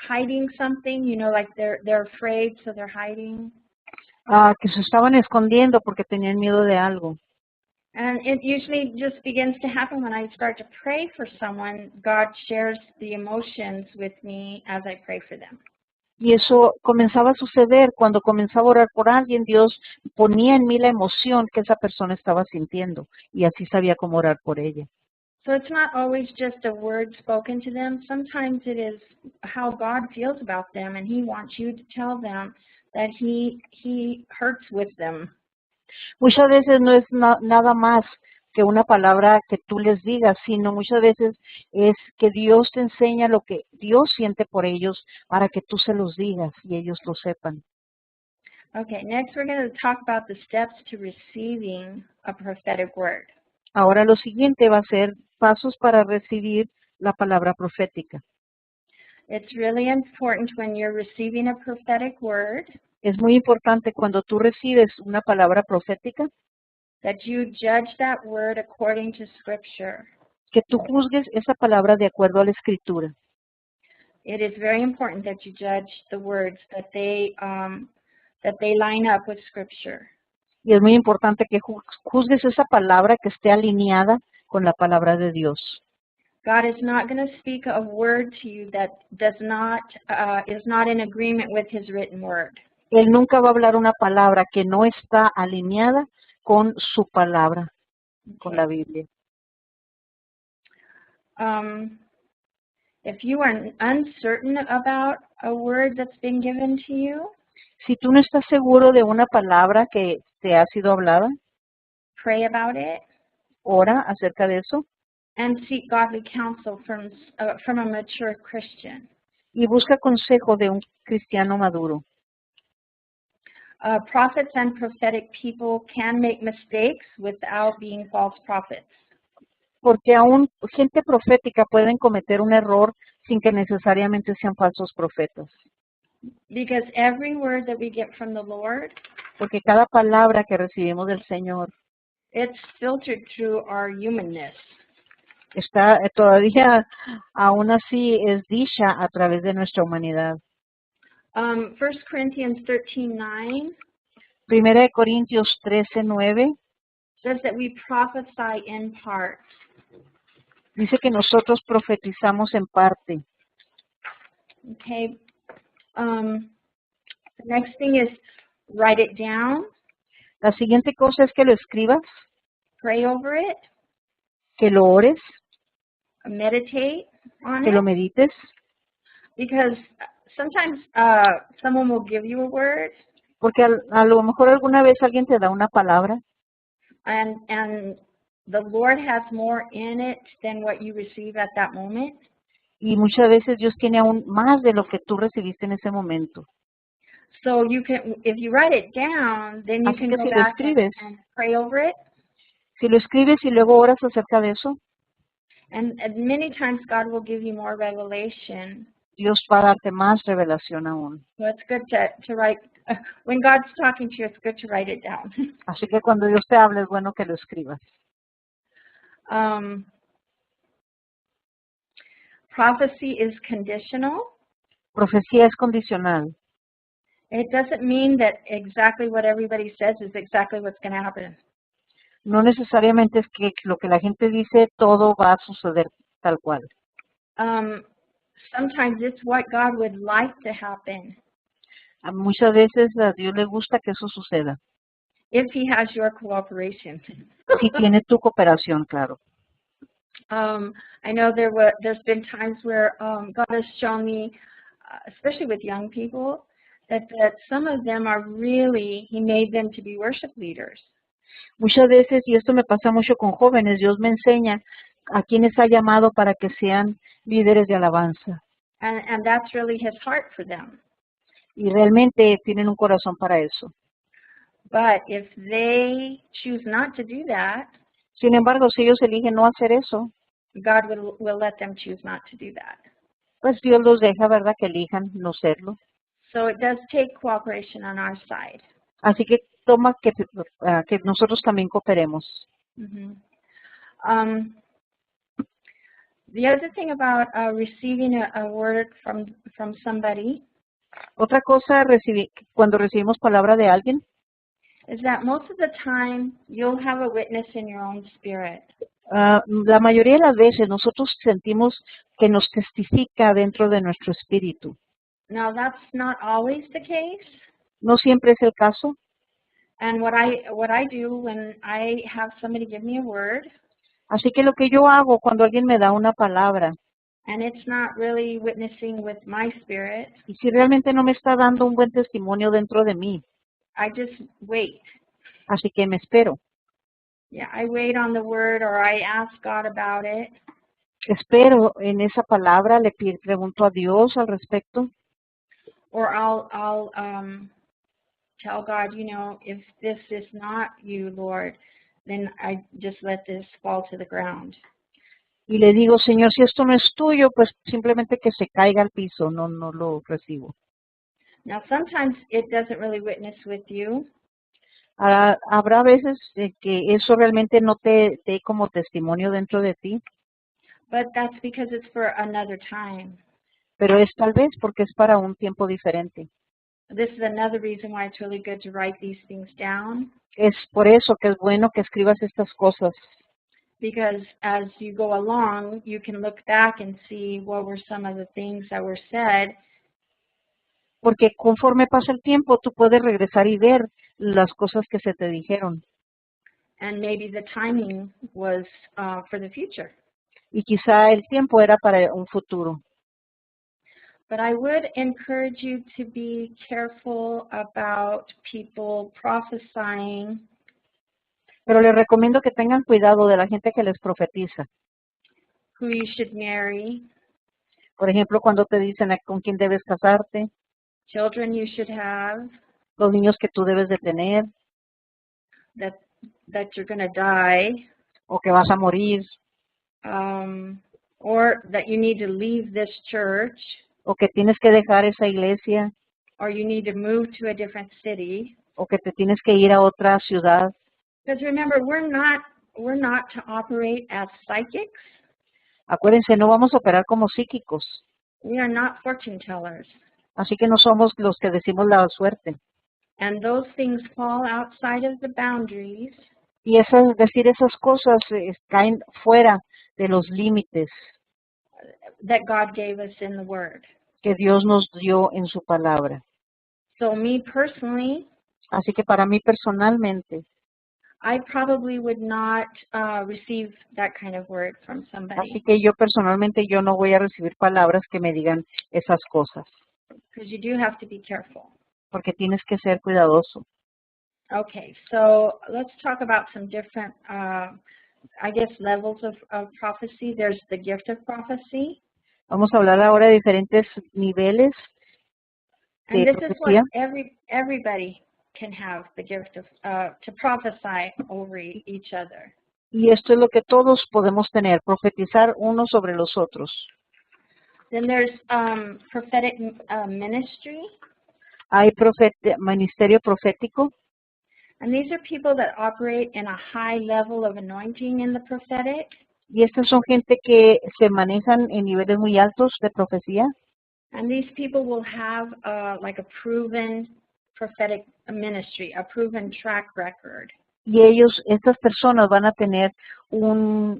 hiding something, like they're afraid, so they're hiding. que se estaban escondiendo porque tenían miedo de algo. And it usually just begins to happen when I start to pray for someone. God shares the emotions with me as I pray for them. Y eso comenzaba a suceder cuando comenzaba a orar por alguien. Dios ponía en mí la emoción que esa persona estaba sintiendo y así sabía cómo orar por ella. So it's not always just a word spoken to them. Sometimes it is how God feels about them, and He wants you to tell them that He hurts with them. Muchas veces no es nada más que una palabra que tú les digas, sino muchas veces es que Dios te enseña lo que Dios siente por ellos para que tú se los digas y ellos lo sepan. Okay, next we're going to talk about the steps to receiving a prophetic word. Ahora lo siguiente va a ser pasos para recibir la palabra profética. It's really important when you're receiving a prophetic word Es muy importante cuando tú recibes una palabra profética that you judge that word according to Scripture. que tú juzgues esa palabra de acuerdo a la escritura. It is very important that you judge the words, that they line up with Scripture. Y es muy importante que juzgues esa palabra que esté alineada con la palabra de Dios. God is not going to speak a word to you that is not in agreement with His written word. Él nunca va a hablar una palabra que no está alineada con su palabra, con la Biblia. If you are uncertain about a word that's been given to you, Si tú no estás seguro de una palabra que te ha sido hablada, pray about it ora acerca de eso and seek godly counsel from a mature Christian. y busca consejo de un cristiano maduro. Prophets and prophetic people can make mistakes without being false prophets. Porque aún gente profética pueden cometer un error sin que necesariamente sean falsos profetas. Because every word that we get from the Lord, Porque cada palabra que recibimos del Señor it's filtered through our humanness. está todavía, aún así, es dicha a través de nuestra humanidad. 1 Corinthians 13:9 Primera de Corintios 13:9 says that we prophesy in part. Dice que nosotros profetizamos en parte. Okay. The next thing is write it down, La siguiente cosa es que lo escribas, pray over it, que lo ores, meditate on que lo it, medites, because sometimes someone will give you a word porque a lo mejor alguna vez alguien te da una palabra and the Lord has more in it than what you receive at that moment. y muchas veces Dios tiene aún más de lo que tú recibiste en ese momento. So you can, if you write it down, then you Así can que go si lo back escribes, and pray over it. si lo escribes y luego oras acerca de eso, And many times God will give you more revelation. Dios va a darte más revelación aún. So it's good to write, when God's talking to you, it's good to write it down. Así que cuando Dios te hable es bueno que lo escribas. Prophecy is conditional. Profecía es condicional. It doesn't mean that exactly what everybody says is exactly what's going to happen. No necesariamente es que lo que la gente dice todo va a suceder tal cual. Sometimes it's what God would like to happen Muchas veces a Dios le gusta que eso suceda. if He has your cooperation. Si tiene tu cooperación, claro. I know there's been times where God has shown me, especially with young people, that some of them are really, He made them to be worship leaders. Muchas veces, y esto me pasa mucho con jóvenes, Dios me enseña a quienes ha llamado para que sean líderes de alabanza. And that's really His heart for them. Y realmente tienen un corazón para eso. But if they choose not to do that, Sin embargo, si ellos eligen no hacer eso, God will let them choose not to do that. pues Dios los deja, ¿verdad?, que elijan no serlo. So it does take cooperation on our side. Así que toma que nosotros también cooperemos. Mm-hmm. The other thing about receiving a word from somebody Otra cosa, cuando recibimos palabra de alguien, is that most of the time you'll have a witness in your own spirit. la mayoría de las veces nosotros sentimos que nos testifica dentro de nuestro espíritu. Now that's not always the case. No siempre es el caso. And what I do when I have somebody give me a word, Así que lo que yo hago cuando alguien me da una palabra, and it's not really witnessing with my spirit, y si realmente no me está dando un buen testimonio dentro de mí, I just wait. así que me espero. Yeah, I wait on the word or I ask God about it. Espero en esa palabra, le pregunto a Dios al respecto. Or I'll tell God, you know, if this is not you, Lord, then I just let this fall to the ground. Y le digo, Señor, si esto no es tuyo, pues simplemente que se caiga al piso, no lo recibo. Now, sometimes it doesn't really witness with you. Habrá veces que eso realmente no te dé como testimonio dentro de ti, But that's because it's for another time. pero es tal vez porque es para un tiempo diferente. This is another reason why it's really good to write these things down. Es por eso que es bueno que escribas estas cosas, Because as you go along, you can look back and see what were some of the things that were said. porque conforme pasa el tiempo tú puedes regresar y ver las cosas que se te dijeron. And maybe the timing was for the future. Y quizá el tiempo era para un futuro. But I would encourage you to be careful about people prophesying Pero les recomiendo que tengan cuidado de la gente que les profetiza. who you should marry, Por ejemplo, cuando te dicen con quién debes casarte, children you should have, los niños que tú debes de tener, that you're going to die, o que vas a morir, or that you need to leave this church, o que tienes que dejar esa iglesia, or you need to move to a different city. o que te tienes que ir a otra ciudad. Because remember, we're not to operate as psychics. Acuérdense, no vamos a operar como psíquicos, We are not fortune tellers. así que no somos los que decimos la suerte. And those things fall outside of the boundaries Y decir esas cosas caen fuera de los límites that God gave us in the Word. que Dios nos dio en su palabra. So me personally, Así que para mí personalmente, I probably would not receive that kind of word from así somebody, que yo personalmente yo no voy a recibir palabras que me digan esas cosas, because you do have to be careful. porque tienes que ser cuidadoso. Okay, so let's talk about some different, I guess, levels of prophecy. There's the gift of prophecy, Vamos a hablar ahora de diferentes niveles and de this is what profecía. everybody can have the gift of to prophesy over each other. Y esto es lo que todos podemos tener, profetizar unos sobre los otros. Then there's prophetic ministry, Hay ministerio profético, and these are people that operate in a high level of anointing in the prophetic. y estas son gente que se manejan en niveles muy altos de profecía. And these people will have like a proven prophetic ministry, a proven track record. Y estas personas van a tener una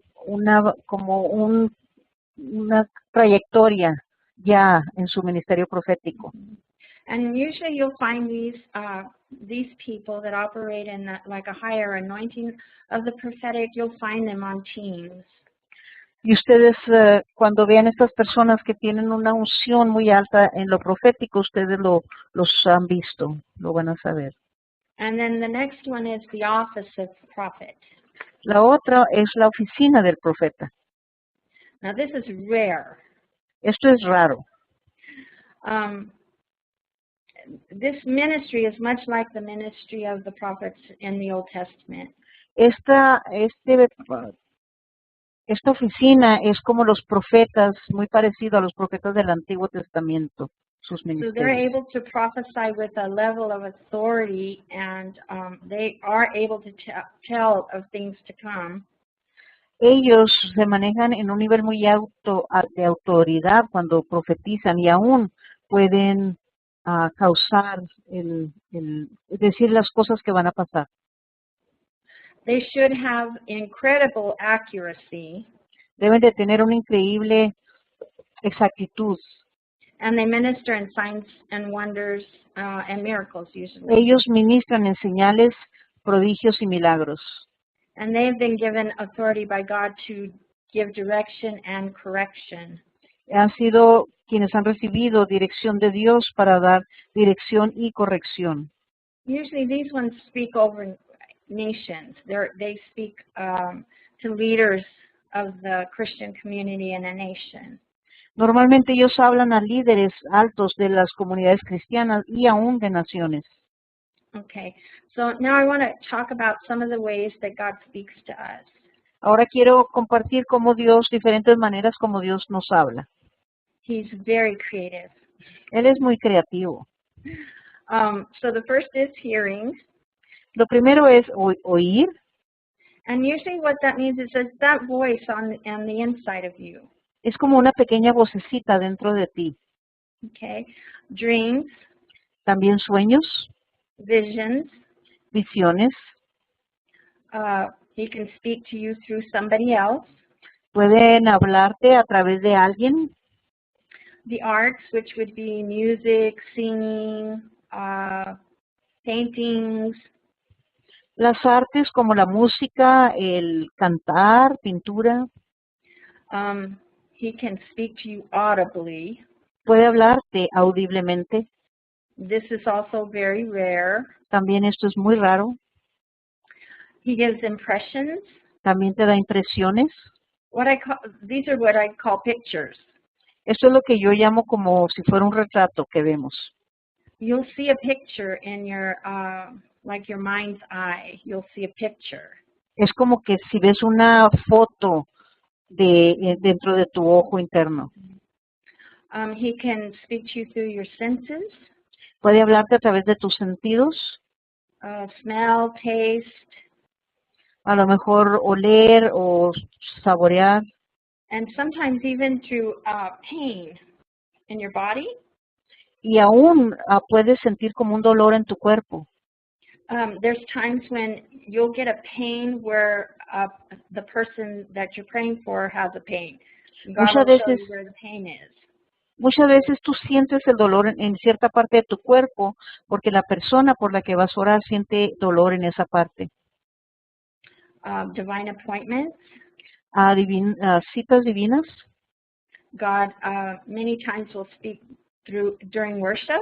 trayectoria ya en su ministerio profético. And usually you'll find these people that operate in like a higher anointing of the prophetic, you'll find them on teams. Y ustedes cuando vean estas personas que tienen una unción muy alta en lo profético, ustedes los han visto, lo van a saber. And then the next one is the office of prophet. La otra es la oficina del profeta. Now this is rare. Esto es raro. This ministry is much like the ministry of the prophets in the Old Testament. Esta oficina es como los profetas, muy parecido a los profetas del Antiguo Testamento, sus So they're ministerios. able to prophesy with a level of authority, and they are able to tell of things to come. Ellos se manejan en un nivel muy alto de autoridad cuando profetizan y aún pueden causar, decir las cosas que van a pasar. They should have incredible accuracy, Deben de tener una increíble exactitud. and they minister in signs and wonders and miracles usually. Ellos ministran en señales, prodigios y milagros. And they've been given authority by God to give direction and correction. Han sido quienes han recibido dirección de Dios para dar dirección y corrección. Usually these ones speak over nations. They speak to leaders of the Christian community in a nation. Normalmente ellos hablan a líderes altos de las comunidades cristianas y aún de naciones. Okay, so now I want to talk about some of the ways that God speaks to us. Ahora quiero compartir diferentes maneras como Dios nos habla. He's very creative. Él es muy creativo. So the first is hearing. Lo primero es oír, And usually what that means is it's that voice on the inside of you. es como una pequeña vocecita dentro de ti. Okay, dreams, También sueños, visions. visiones, He can speak to you through somebody else. pueden hablarte a través de alguien. The arts, which would be music, singing, paintings. Las artes como la música, el cantar, pintura, He can speak to you audibly. puede hablarte audiblemente. This is also very rare. También esto es muy raro. He gives impressions. También te da impresiones. These are what I call pictures. Esto es lo que yo llamo como si fuera un retrato que vemos. You'll see a picture in your, like your mind's eye. You'll see a picture. Es como que si ves una foto dentro de tu ojo interno. He can speak to you through your senses. Puede hablarte a través de tus sentidos. Smell, taste. A lo mejor oler o saborear. And sometimes even through pain in your body. Y aún puedes sentir como un dolor en tu cuerpo. There's times when you'll get a pain where the person that you're praying for has a pain. God Muchas will show veces, you where the pain is. muchas veces tú sientes el dolor en cierta parte de tu cuerpo porque la persona por la que vas a orar siente dolor en esa parte. Divine appointments. Citas divinas. God many times will speak during worship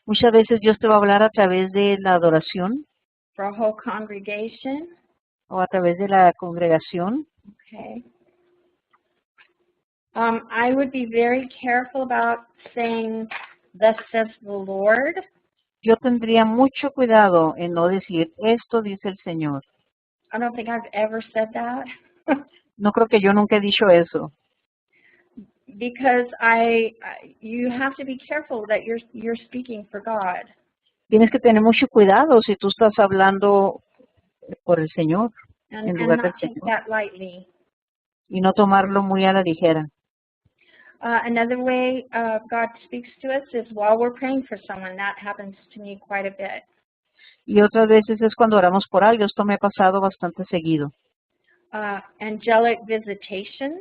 Muchas veces Dios te va a hablar a través de la adoración for a whole congregation. o a través de la congregación. Okay. I would be very careful about saying, "Thus says the Lord." Yo tendría mucho cuidado en no decir, esto dice el Señor. I don't think I've ever said that. No creo que yo nunca he dicho eso. Because you have to be careful that you're speaking for God. Tienes que tener mucho cuidado si tú estás hablando por el Señor And en lugar del not take Señor that lightly. y no tomarlo muy a la ligera. Another way God speaks to us is while we're praying for someone. That happens to me quite a bit. Y otras veces es cuando oramos por algo. Esto me ha pasado bastante seguido. Angelic visitations.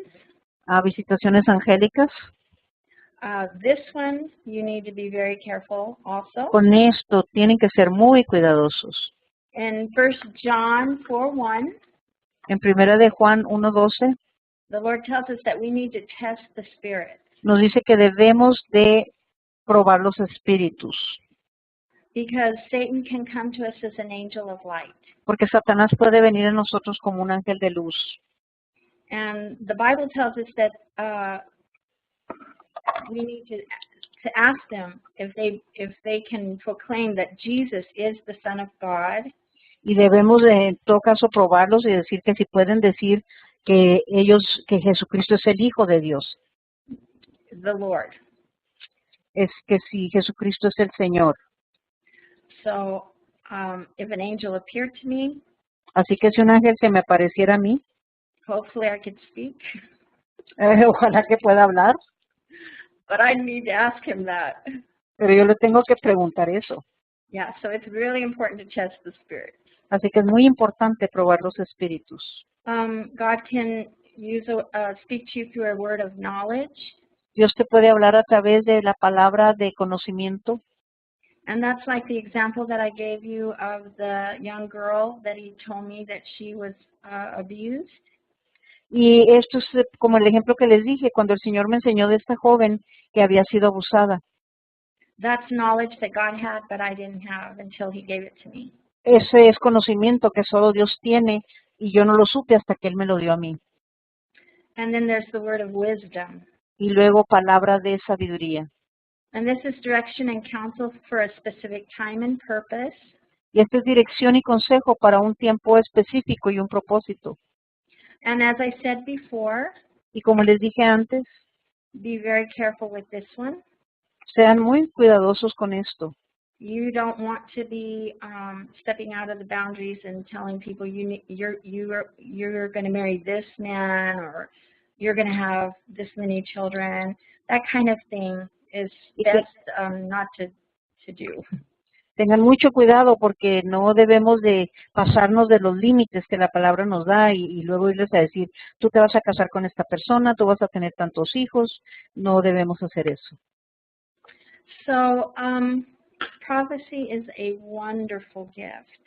Visitaciones angélicas. This one you need to be very careful also. Con esto tienen que ser muy cuidadosos. In 1 John 4:1, En primera de Juan 1:12 the Lord tells us that we need to test the spirits. nos dice que debemos de probar los espíritus. Because Satan can come to us as an angel of light. Porque Satanás puede venir a nosotros como un ángel de luz. And the Bible tells us that we need to ask them if they can proclaim that Jesus is the Son of God. Y debemos de, en todo caso, probarlos y decir que si pueden decir que Jesucristo es el Hijo de Dios. The Lord. Es que si Jesucristo es el Señor. So, if an angel appeared to me, así que si un ángel se me apareciera a mí, hopefully I could speak. Ojalá que pueda hablar. But I need to ask him that. Pero yo le tengo que preguntar eso. Yeah, so it's really important to test the spirits. Así que es muy importante probar los espíritus. God can speak to you through a word of knowledge. Dios te puede hablar a través de la palabra de conocimiento. And that's like the example that I gave you of the young girl that he told me that she was abused. Y esto es como el ejemplo que les dije cuando el Señor me enseñó de esta joven que había sido abusada. That's knowledge that God had, but I didn't have until he gave it to me. Ese es conocimiento que solo Dios tiene y yo no lo supe hasta que Él me lo dio a mí. And then there's the word of wisdom. Y luego palabra de sabiduría. And this is direction and counsel for a specific time and purpose. Y esta es dirección y consejo para un tiempo específico y un propósito. And as I said before, y como les dije antes, be very careful with this one. Sean muy cuidadosos con esto. You don't want to be stepping out of the boundaries and telling people you're going to marry this man or you're going to have this many children. That kind of thing is best not to do. Tengan mucho cuidado porque no debemos de pasarnos de los límites que la palabra nos da y luego irles a decir, tú te vas a casar con esta persona, tú vas a tener tantos hijos. No debemos hacer eso. So, prophecy is a wonderful gift.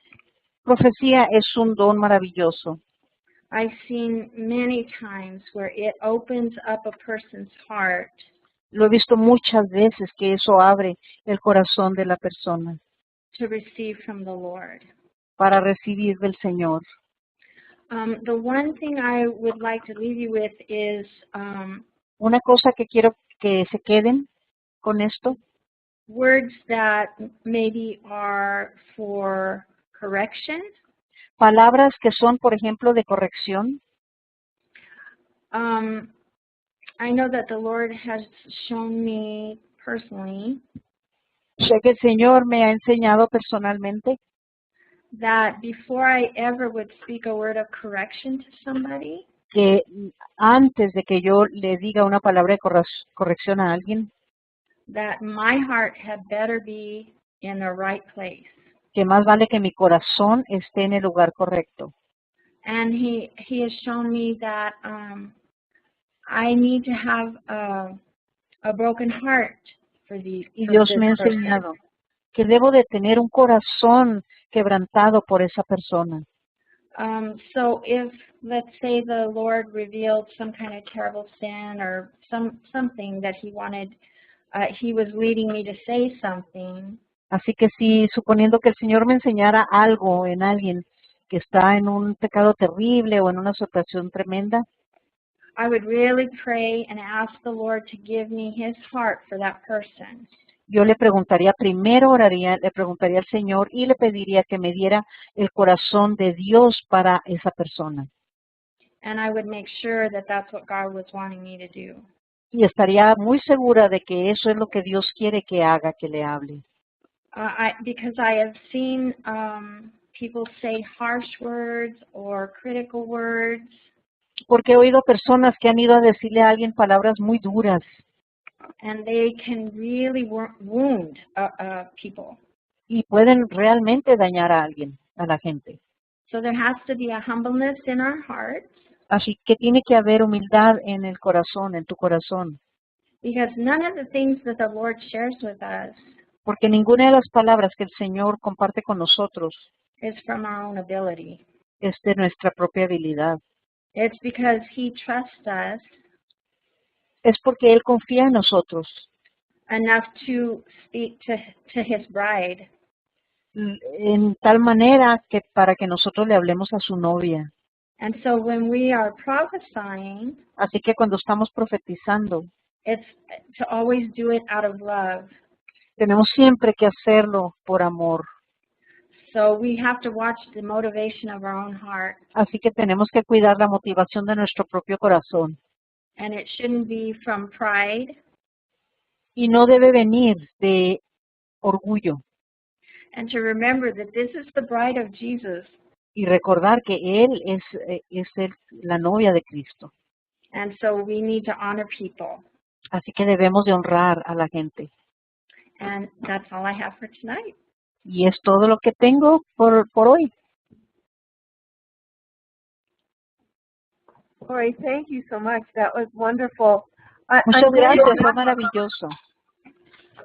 Profecía es un don maravilloso. I've seen many times where it opens up a person's heart. Lo he visto muchas veces que eso abre el corazón de la persona. To receive from the Lord. Para recibir del Señor. The one thing I would like to leave you with is una cosa que quiero que se queden con esto. Words that maybe are for correction. Palabras que son, por ejemplo, de corrección. I know that the Lord has shown me personally. Sé que el Señor me ha enseñado personalmente. That before I ever would speak a word of correction to somebody. Que antes de que yo le diga una palabra de corrección a alguien. That my heart had better be in the right place. que más vale que mi corazón esté en el lugar correcto. And he has shown me that I need to have a broken heart for Y for Dios this me ha person. enseñado que debo de tener un corazón quebrantado por esa persona. So if, let's say, the Lord revealed some kind of terrible sin or something that he wanted, he was leading me to say something, Así que si, suponiendo que el Señor me enseñara algo en alguien que está en un pecado terrible o en una situación tremenda, I would really pray and ask the Lord to give me his heart for that person. yo le preguntaría, primero oraría, le preguntaría al Señor y le pediría que me diera el corazón de Dios para esa persona. And I would make sure that that's what God was wanting me to do. Y estaría muy segura de que eso es lo que Dios quiere que haga, que le hable. Because I have seen people say harsh words or critical words, Porque he oído personas que han ido a decirle a alguien palabras muy duras and they can really wound people. y pueden realmente dañar a alguien, a la gente. So there has to be a humbleness in our hearts, Así que tiene que haber humildad en el corazón, en tu corazón. because none of the things that the Lord shares with us Porque ninguna de las palabras que el Señor comparte con nosotros is from our own ability. es de nuestra propia habilidad. It's because he trusts us Es porque Él confía en nosotros enough to speak to his bride. en tal manera que para que nosotros le hablemos a su novia. And so when we are prophesying, Así que cuando estamos profetizando, it's to always do it out of love. tenemos siempre que hacerlo por amor. So we have to watch the motivation of our own heart. Así que tenemos que cuidar la motivación de nuestro propio corazón. And it shouldn't be from pride. Y no debe venir de orgullo. And to remember that this is the bride of Jesus. Y recordar que Él es la novia de Cristo. And so we need to honor people. Así que debemos de honrar a la gente. And that's all I have for tonight. Y es todo lo que tengo por hoy. Lori, thank you so much. That was wonderful. Muchas gracias, fue maravilloso.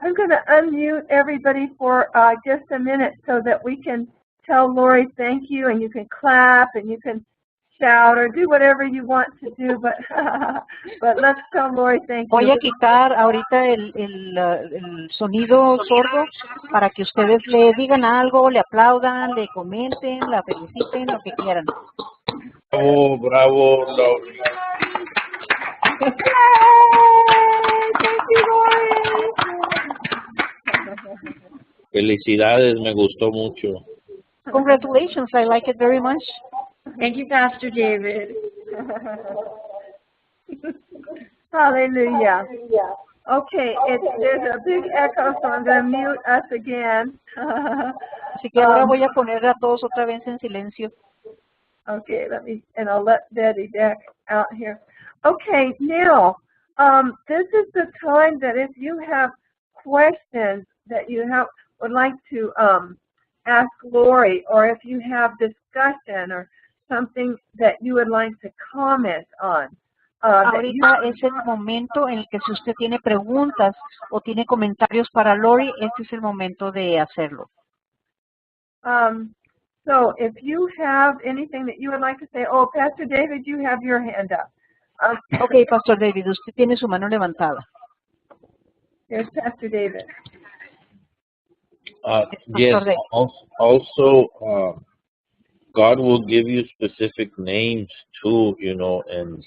I'm going to unmute everybody for just a minute so that we can tell Lori thank you, and you can clap and you can shout or do whatever you want to do, but but let's tell Lori thank you. Voy a quitar ahorita el sonido sordo para que ustedes le digan algo, le aplaudan, le comenten, la feliciten, lo que quieran. Oh, bravo, Lori. Thank you, Lori. Felicidades, me gustó mucho. Congratulations, I like it very much. Thank you, Pastor David. Hallelujah. Okay, there's a big echo, so I'm going to mute us again. Así que ahora voy a poner a todos otra vez en silencio. Okay, and I'll let Betty back out here. Okay, now, this is the time that if you have questions that you would like to ask Lori, or if you have discussion or something that you would like to comment on. Ahorita es el momento en el que si usted tiene preguntas o tiene comentarios para Lori, este es el momento de hacerlo. So if you have anything that you would like to say, oh, Pastor David, you have your hand up. Ok, Pastor David, usted tiene su mano levantada. Here's Pastor David. Yes, also, God will give you specific names too, you know, and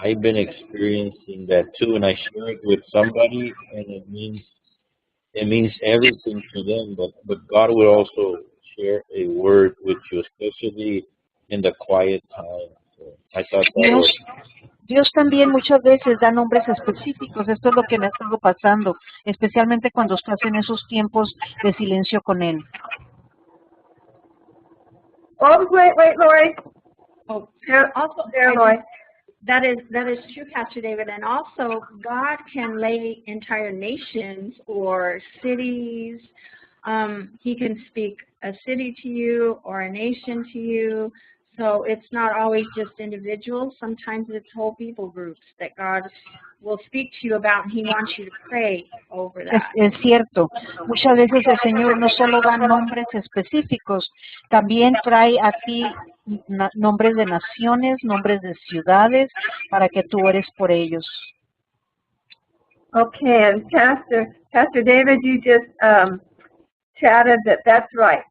I've been experiencing that too, and I share it with somebody, and it means everything to them, but God will also share a word with you, especially in the quiet time. So I thought that was... Dios también muchas veces da nombres específicos. Esto es lo que me ha estado pasando, especialmente cuando estás en esos tiempos de silencio con Él. Oh, wait, Lori. Oh, There, Lori. That is true, Pastor David. And also, God can lay entire nations or cities He can speak a city to you or a nation to you. So it's not always just individuals. Sometimes it's whole people groups that God will speak to you about, and He wants you to pray over that. Es cierto, muchas veces el Señor no solo da nombres específicos, también trae a ti nombres de naciones, nombres de ciudades, para que tú ores por ellos. Okay, and Pastor David, you just chatted that's right.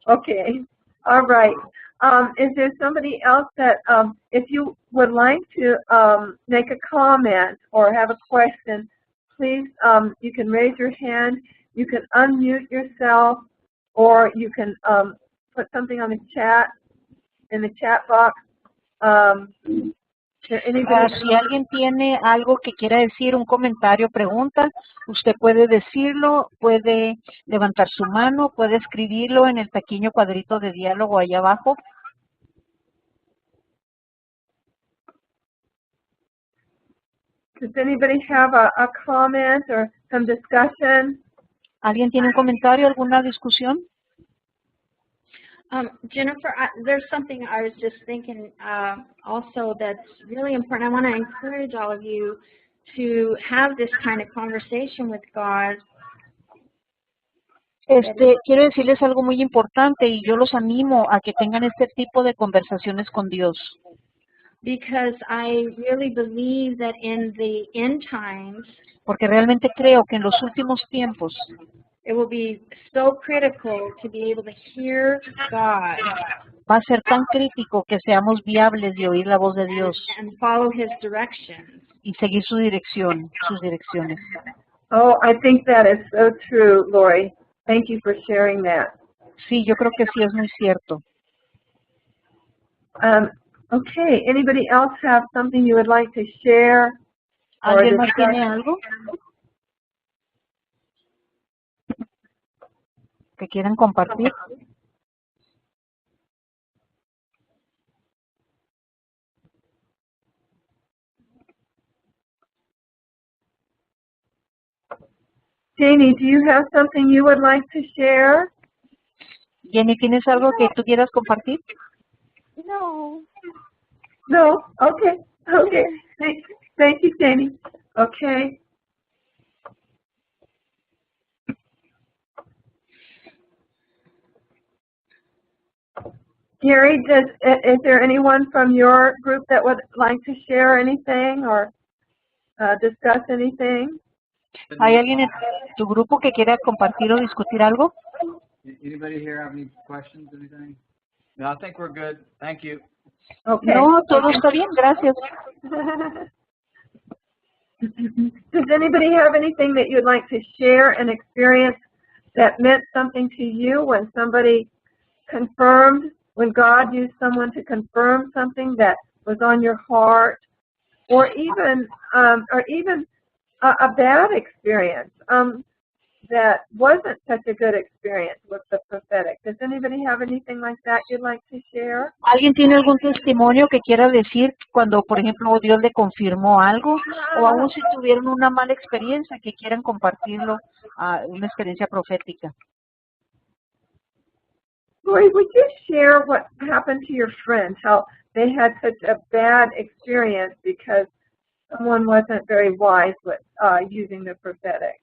Okay, all right. Is there somebody else that, if you would like to make a comment or have a question, please, you can raise your hand, you can unmute yourself, or you can put something on the chat, in the chat box. Si alguien tiene algo que quiera decir, un comentario, pregunta, usted puede decirlo, puede levantar su mano, puede escribirlo en el pequeño cuadrito de diálogo allá abajo. Does anybody have a comment or some discussion? ¿Alguien tiene un comentario, alguna discusión? Jennifer, there's something I was just thinking also that's really important. I want to encourage all of you to have this kind of conversation with God. Quiero decirles algo muy importante y yo los animo a que tengan este tipo de conversaciones con Dios. Because I really believe that in the end times, porque realmente creo que en los últimos tiempos it will be so critical to be able to hear God va a ser tan crítico que seamos viables de oír la voz de Dios and follow His directions. y seguir su dirección, sus direcciones. Oh, I think that is so true, Lori. Thank you for sharing that. Sí, yo creo que sí es muy cierto. Okay, anybody else have something you would like to share? ¿Alguien más tiene algo que quieran compartir? Janie, do you have something you would like to share? Jenny, ¿tienes algo que tú quieras compartir? No. No? Okay. Okay. Thank you, Janie. Okay. Gary, is there anyone from your group that would like to share anything or discuss anything? ¿Hay alguien en tu grupo que quiera compartir o discutir algo? Anybody here have any questions, anything? No, I think we're good. Thank you. Okay. No, todo está bien, gracias. Does anybody have anything that you'd like to share, an experience that meant something to you when somebody confirmed, when God used someone to confirm something that was on your heart, or even a bad experience that wasn't such a good experience with the prophetic? Does anybody have anything like that you'd like to share? ¿Alguien tiene algún testimonio que quiera decir cuando, por ejemplo, Dios le confirmó algo? O aún si tuvieron una mala experiencia que quieran compartirlo, una experiencia profética. Lori, would you share what happened to your friend, how they had such a bad experience because someone wasn't very wise with using the prophetic?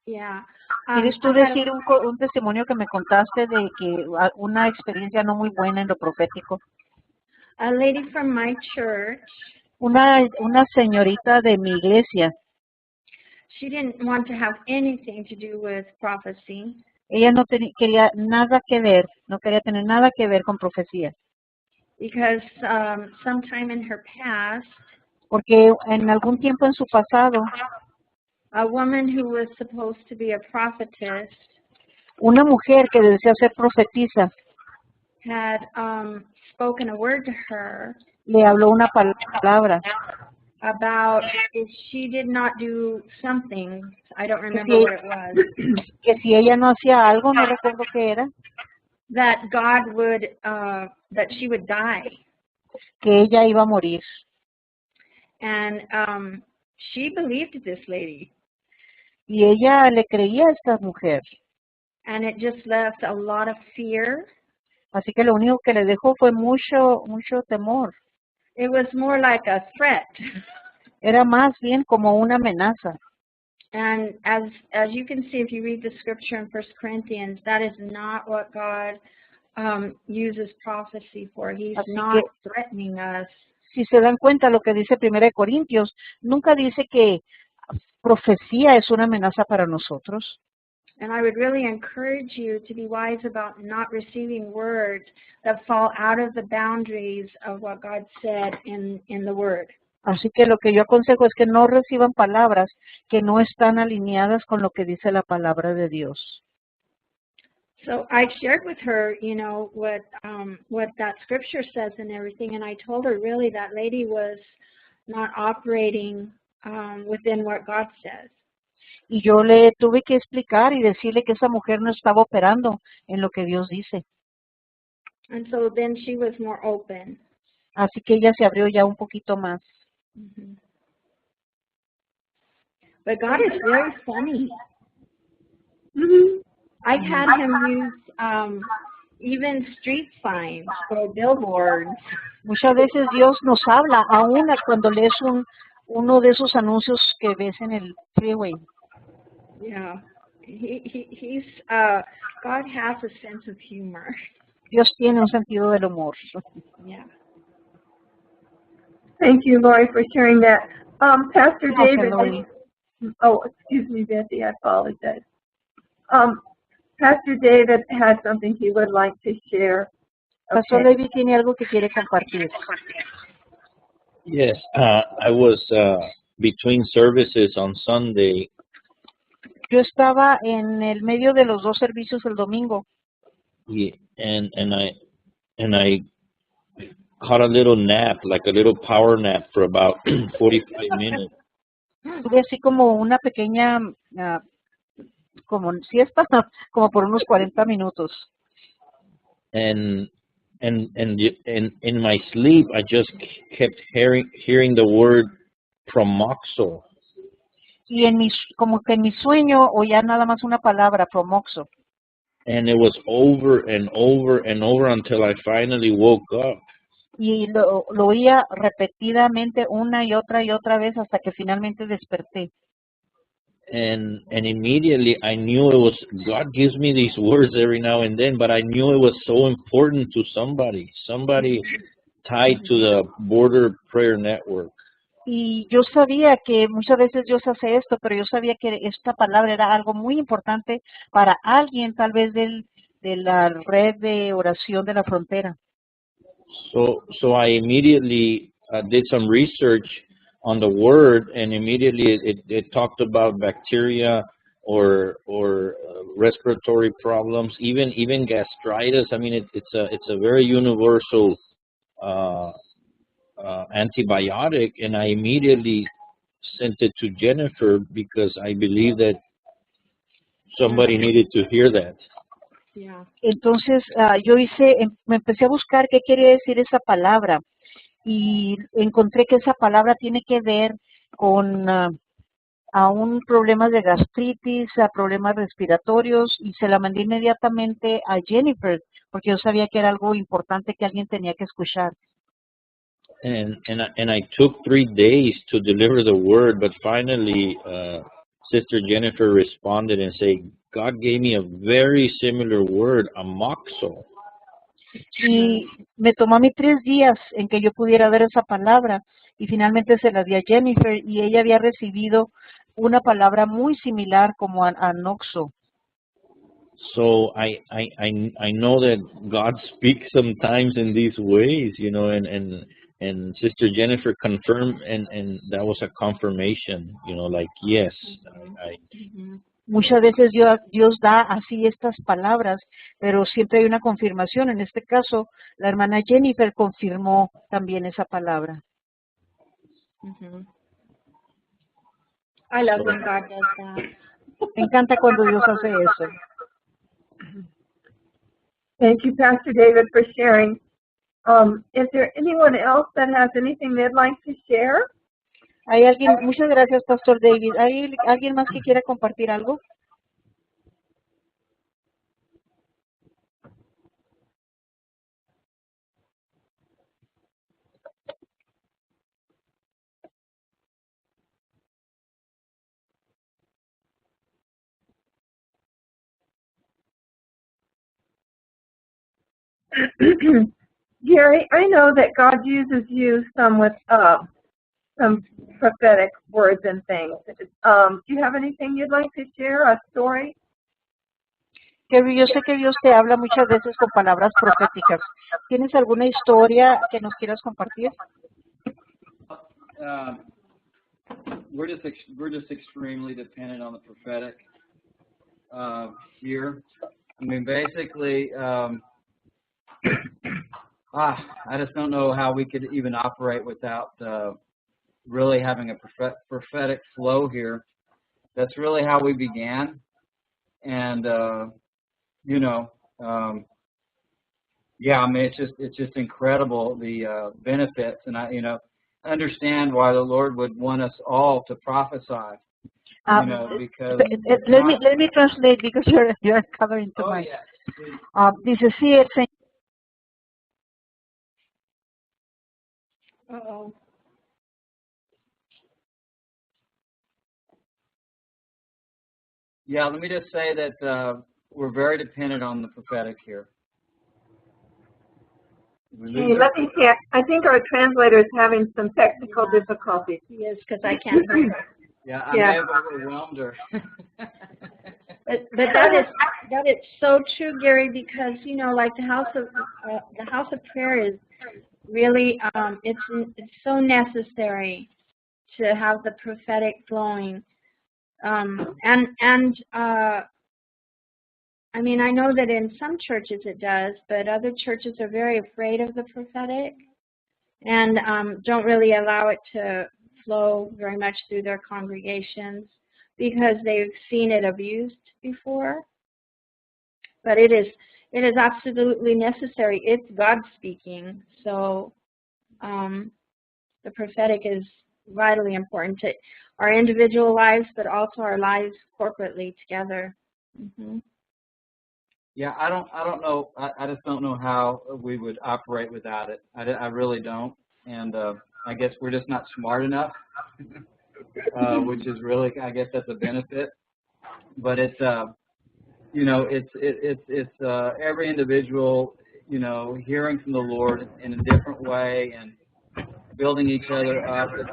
Yeah. ¿Quieres tú decir un testimonio que me contaste de que una experiencia no muy buena en lo profético? A lady from my church. Una señorita de mi iglesia. She didn't want to have anything to do with prophecy. Ella no quería nada que ver, no quería tener nada que ver con profecía. Because sometime in her past, porque en algún tiempo en su pasado, a woman who was supposed to be a prophetess, una mujer que decía ser profetisa, had spoken a word to her, le habló una palabra about if she did not do something, I don't remember what it was, que si ella no hacía algo, no recuerdo qué era, that God would, that she would die. Que ella iba a morir. And she believed this lady. Y ella le creía a esta mujer. and it just left a lot of fear. Así que lo único que le dejó fue mucho temor. It was more like a threat. Era más bien como una amenaza. And as you can see, if you read the scripture in 1 Corinthians, that is not what God uses prophecy for. He's Así not que, threatening us. si se dan cuenta lo que dice 1 Corintios, nunca dice que profecía es una amenaza para nosotros. And I would really encourage you to be wise about not receiving words that fall out of the boundaries of what God said in the Word. Así que lo que yo aconsejo es que no reciban palabras que no están alineadas con lo que dice la palabra de Dios. So I shared with her, what that scripture says and everything, and I told her really that lady was not operating within what God says. Y yo le tuve que explicar y decirle que esa mujer no estaba operando en lo que Dios dice. And so then she was more open. Así que ella se abrió ya un poquito más. Mm-hmm. But God is very funny. Mm-hmm. I've had him use even street signs or billboards. Muchas veces Dios nos habla, aún cuando lees uno de esos anuncios que ves en el freeway. Yeah, he's God has a sense of humor. Dios tiene un sentido del humor. Yeah. Thank you, Lori, for sharing that. Pastor Gracias, David. Lori. Oh, excuse me, Betty. I apologize. Pastor David has something he would like to share. Pastor Okay. David tiene algo que quiere compartir. Yes, I was between services on Sunday, Yo estaba en el medio de los dos servicios el domingo and I caught a little nap, like a little power nap for about 45 minutes. tuve así como una pequeña como siesta, como por unos 40 minutos. And in my sleep, I just kept hearing the word promoxo. Y como que en mi sueño oía nada más una palabra, promoxo. And it was over and over and over until I finally woke up. Y lo oía repetidamente una y otra vez hasta que finalmente desperté. And immediately I knew it was, God gives me these words every now and then, but I knew it was so important to somebody tied to the Border Prayer Network. Y yo sabía que muchas veces Dios hace esto, pero yo sabía que esta palabra era algo muy importante para alguien, tal vez de la red de oración de la frontera. So I immediately did some research on the word, and immediately it talked about bacteria or respiratory problems, even gastritis. I mean, it's a very universal antibiotic, and I immediately sent it to Jennifer because I believe that somebody needed to hear that. Yeah. Entonces me empecé a buscar qué quería decir esa palabra y encontré que esa palabra tiene que ver con aún problemas de gastritis, a problemas respiratorios, y se la mandé inmediatamente a Jennifer porque yo sabía que era algo importante que alguien tenía que escuchar. And I took 3 days to deliver the word, but finally Sister Jennifer responded and said, God gave me a very similar word, amoxo. Y me tomó a mí 3 días en que yo pudiera ver esa palabra y finalmente se la di a Jennifer y ella había recibido una palabra muy similar como anoxo. So I know that God speaks sometimes in these ways, and Sister Jennifer confirmed, and that was a confirmation, like, yes. Muchas veces Dios da así estas palabras, pero siempre hay una confirmación. En este caso, la hermana Jennifer confirmó también esa palabra. I love when God does that. Me encanta cuando Dios hace eso. Thank you, Pastor David, for sharing. Is there anyone else that has anything they'd like to share? ¿Hay alguien? Muchas gracias, Pastor David. ¿Hay alguien más que quiera compartir algo? Gary, I know that God uses you some with some prophetic words and things. Do you have anything you'd like to share? A story? Gary, yo sé que Dios te habla muchas veces con palabras proféticas. ¿Tienes alguna historia que nos quieras compartir? We're just extremely dependent on the prophetic here. I mean, basically, I just don't know how we could even operate without really having a prophetic flow here. That's really how we began, and yeah, I mean, it's just incredible, the benefits, and I understand why the Lord would want us all to prophesy. Because let me translate because you're covering too much. Yeah. Dice, sí, el Señor. Uh-oh. Yeah, let me just say that we're very dependent on the prophetic here. Hey, let me check. I think our translator is having some technical difficulties. Yes, because I can't hear her. Yeah, I may have overwhelmed her. But that is so true, Gary, because like the house of prayer is really it's so necessary to have the prophetic flowing, I mean, I know that in some churches it does, but other churches are very afraid of the prophetic and don't really allow it to flow very much through their congregations because they've seen it abused before. But it is absolutely necessary. It's God speaking, so the prophetic is vitally important to our individual lives, but also our lives corporately together. Mm-hmm. Yeah, I don't know. I just don't know how we would operate without it. I really don't, and I guess we're just not smart enough, which is really, I guess that's a benefit. But it's it's every individual hearing from the Lord in a different way and building each other up. It's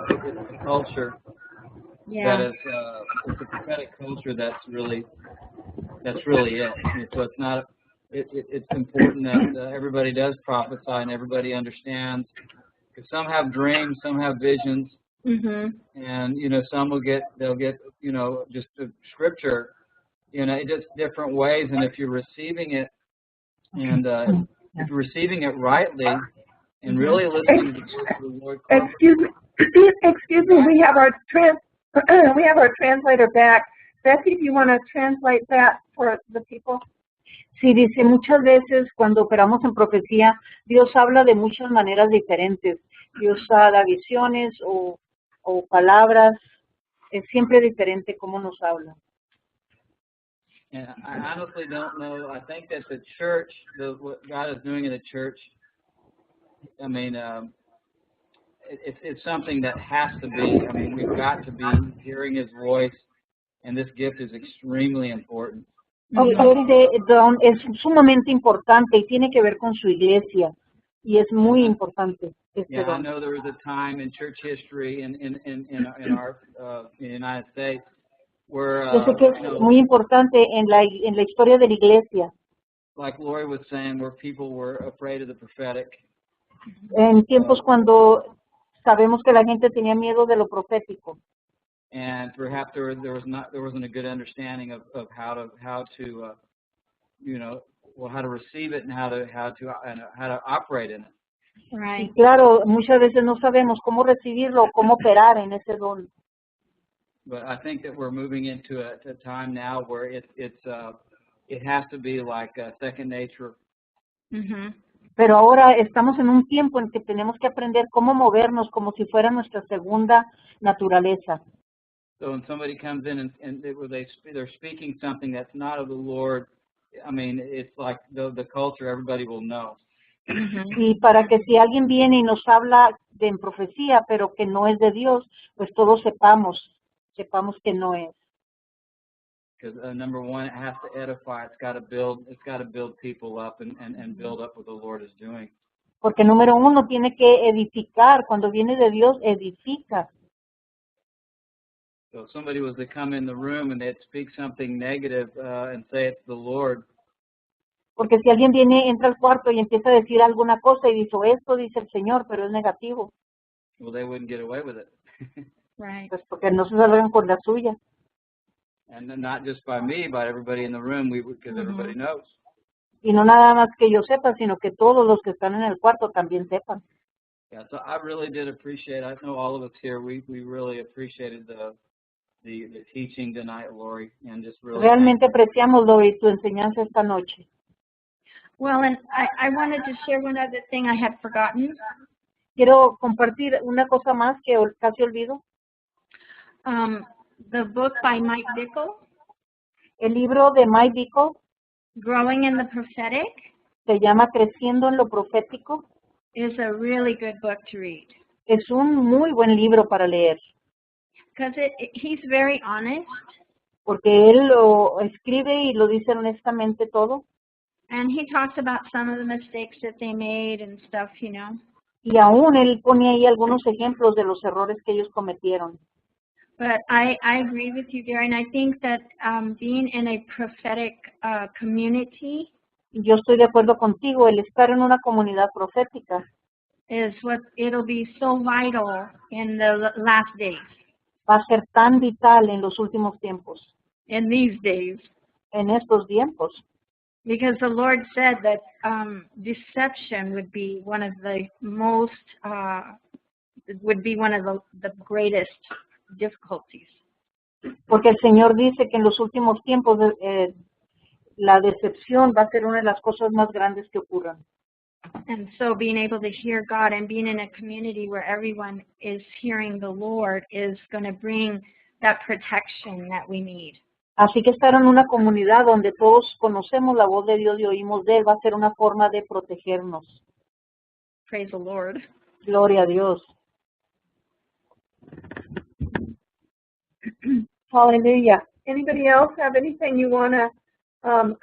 a culture that is it's a prophetic culture that's really it. And so it's not. It's important that everybody does prophesy and everybody understands. Because some have dreams, some have visions, and some they'll get just a scripture, just different ways. And if you're receiving it, and if you're receiving it rightly, and really listening to the Lord. Excuse me. We have our translator back. Bessie, do you want to translate that for the people? Sí, dice, muchas veces cuando operamos en profecía, Dios habla de muchas maneras diferentes. Dios da visiones o palabras. Es siempre diferente cómo nos habla. And I honestly don't know. I think that the church, what God is doing in the church, I mean, it's something that has to be. I mean, we've got to be hearing His voice, and this gift is extremely important. Don es sumamente importante y tiene que ver con su iglesia y es muy importante. Yeah, I know there was a time in church history in our in the United States where yo sé que es muy importante en la historia de la iglesia. Like Lori was saying, where people were afraid of the prophetic. En tiempos cuando sabemos que la gente tenía miedo de lo profético. And perhaps there wasn't a good understanding of how to how to receive it and how to operate in it. Right. Y claro, muchas veces no sabemos cómo recibirlo, cómo operar en ese don. But I think that we're moving into a time now where it has to be like second nature. Pero ahora estamos en un tiempo en que tenemos que aprender cómo movernos como si fuera nuestra segunda naturaleza. So when somebody comes in and they're speaking something that's not of the Lord, I mean, it's like the culture, everybody will know. Y para que si alguien viene y nos habla en profecía, pero que no es de Dios, pues todos sepamos que no es. Because number one, it has to edify. It's got to build people up and build up what the Lord is doing. Porque número uno, tiene que edificar. Cuando viene de Dios, edifica. So if somebody was to come in the room and they'd speak something negative and say it's the Lord, Porque si alguien viene, entra al cuarto y empieza a decir alguna cosa y dice, esto dice el Señor, pero es negativo, well, they wouldn't get away with it. Right. pues porque no se salgan con la suya. And not just by me, but everybody in the room, because everybody knows. Y no nada más que yo sepa, sino que todos los que están en el cuarto también sepan. Yeah, so I really did appreciate. I know all of us here. We really appreciated the teaching tonight, Lori, and just really. Realmente apreciamos, Lori, tu enseñanza esta noche. Well, and I wanted to share one other thing I had forgotten. Quiero compartir una cosa más que casi olvido. The book by Mike Bickle, El libro de Mike Bickle Growing in the Prophetic, se llama Creciendo en lo Profético. is a really good book to read. Es un muy buen libro para leer, Because he's very honest, porque él lo escribe y lo dice honestamente todo. and he talks about some of the mistakes that they made and stuff, you know. Y aún él pone ahí algunos ejemplos de los errores que ellos cometieron. But I agree with you, Darren. I think that being in a prophetic community Yo estoy de acuerdo contigo, el estar en una comunidad profética is what it'll be so vital in the last days, va a ser tan vital en los últimos tiempos, in these days. en estos tiempos. Because the Lord said that deception would be one of the most, would be one of the greatest difficulties. Porque el Señor dice que en los últimos tiempos la decepción va a ser una de las cosas más grandes que ocurran. And so being able to hear God and being in a community where everyone is hearing the Lord is going to bring that protection that we need. Así que estar en una comunidad donde todos conocemos la voz de Dios y oímos de Él va a ser una forma de protegernos. Praise the Lord. Gloria a Dios. Hallelujah. Anybody else have anything you want to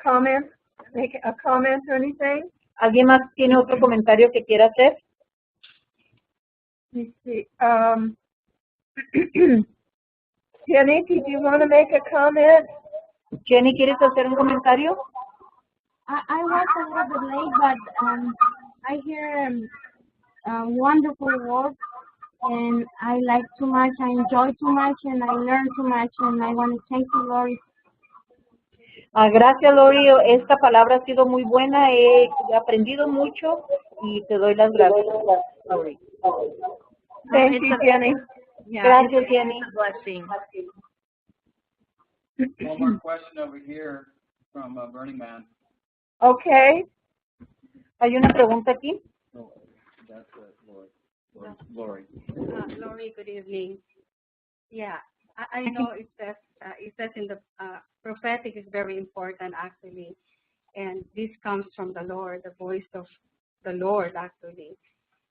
comment? Make a comment or anything? ¿Alguien más tiene otro comentario que quiera hacer? Let me see. Jenny, did you want to make a comment? Jenny, ¿quieres hacer un comentario? I was a little bit late, but I hear wonderful words, and I like too much. I enjoy too much, and I learn too much, and I want to thank you, Lord. Gracias, Lori. Esta palabra ha sido muy buena. He aprendido mucho y te doy las gracias, Lori. Thank you, Jenny. Yeah, Gracias, it's Jenny. a blessing. One more question over here from Burning Man. Okay. Hay una pregunta aquí. Oh, that's Lori. Lori. Lori, good evening. Yeah, I know it says in the prophetic is very important actually, and this comes from the Lord, the voice of the Lord actually,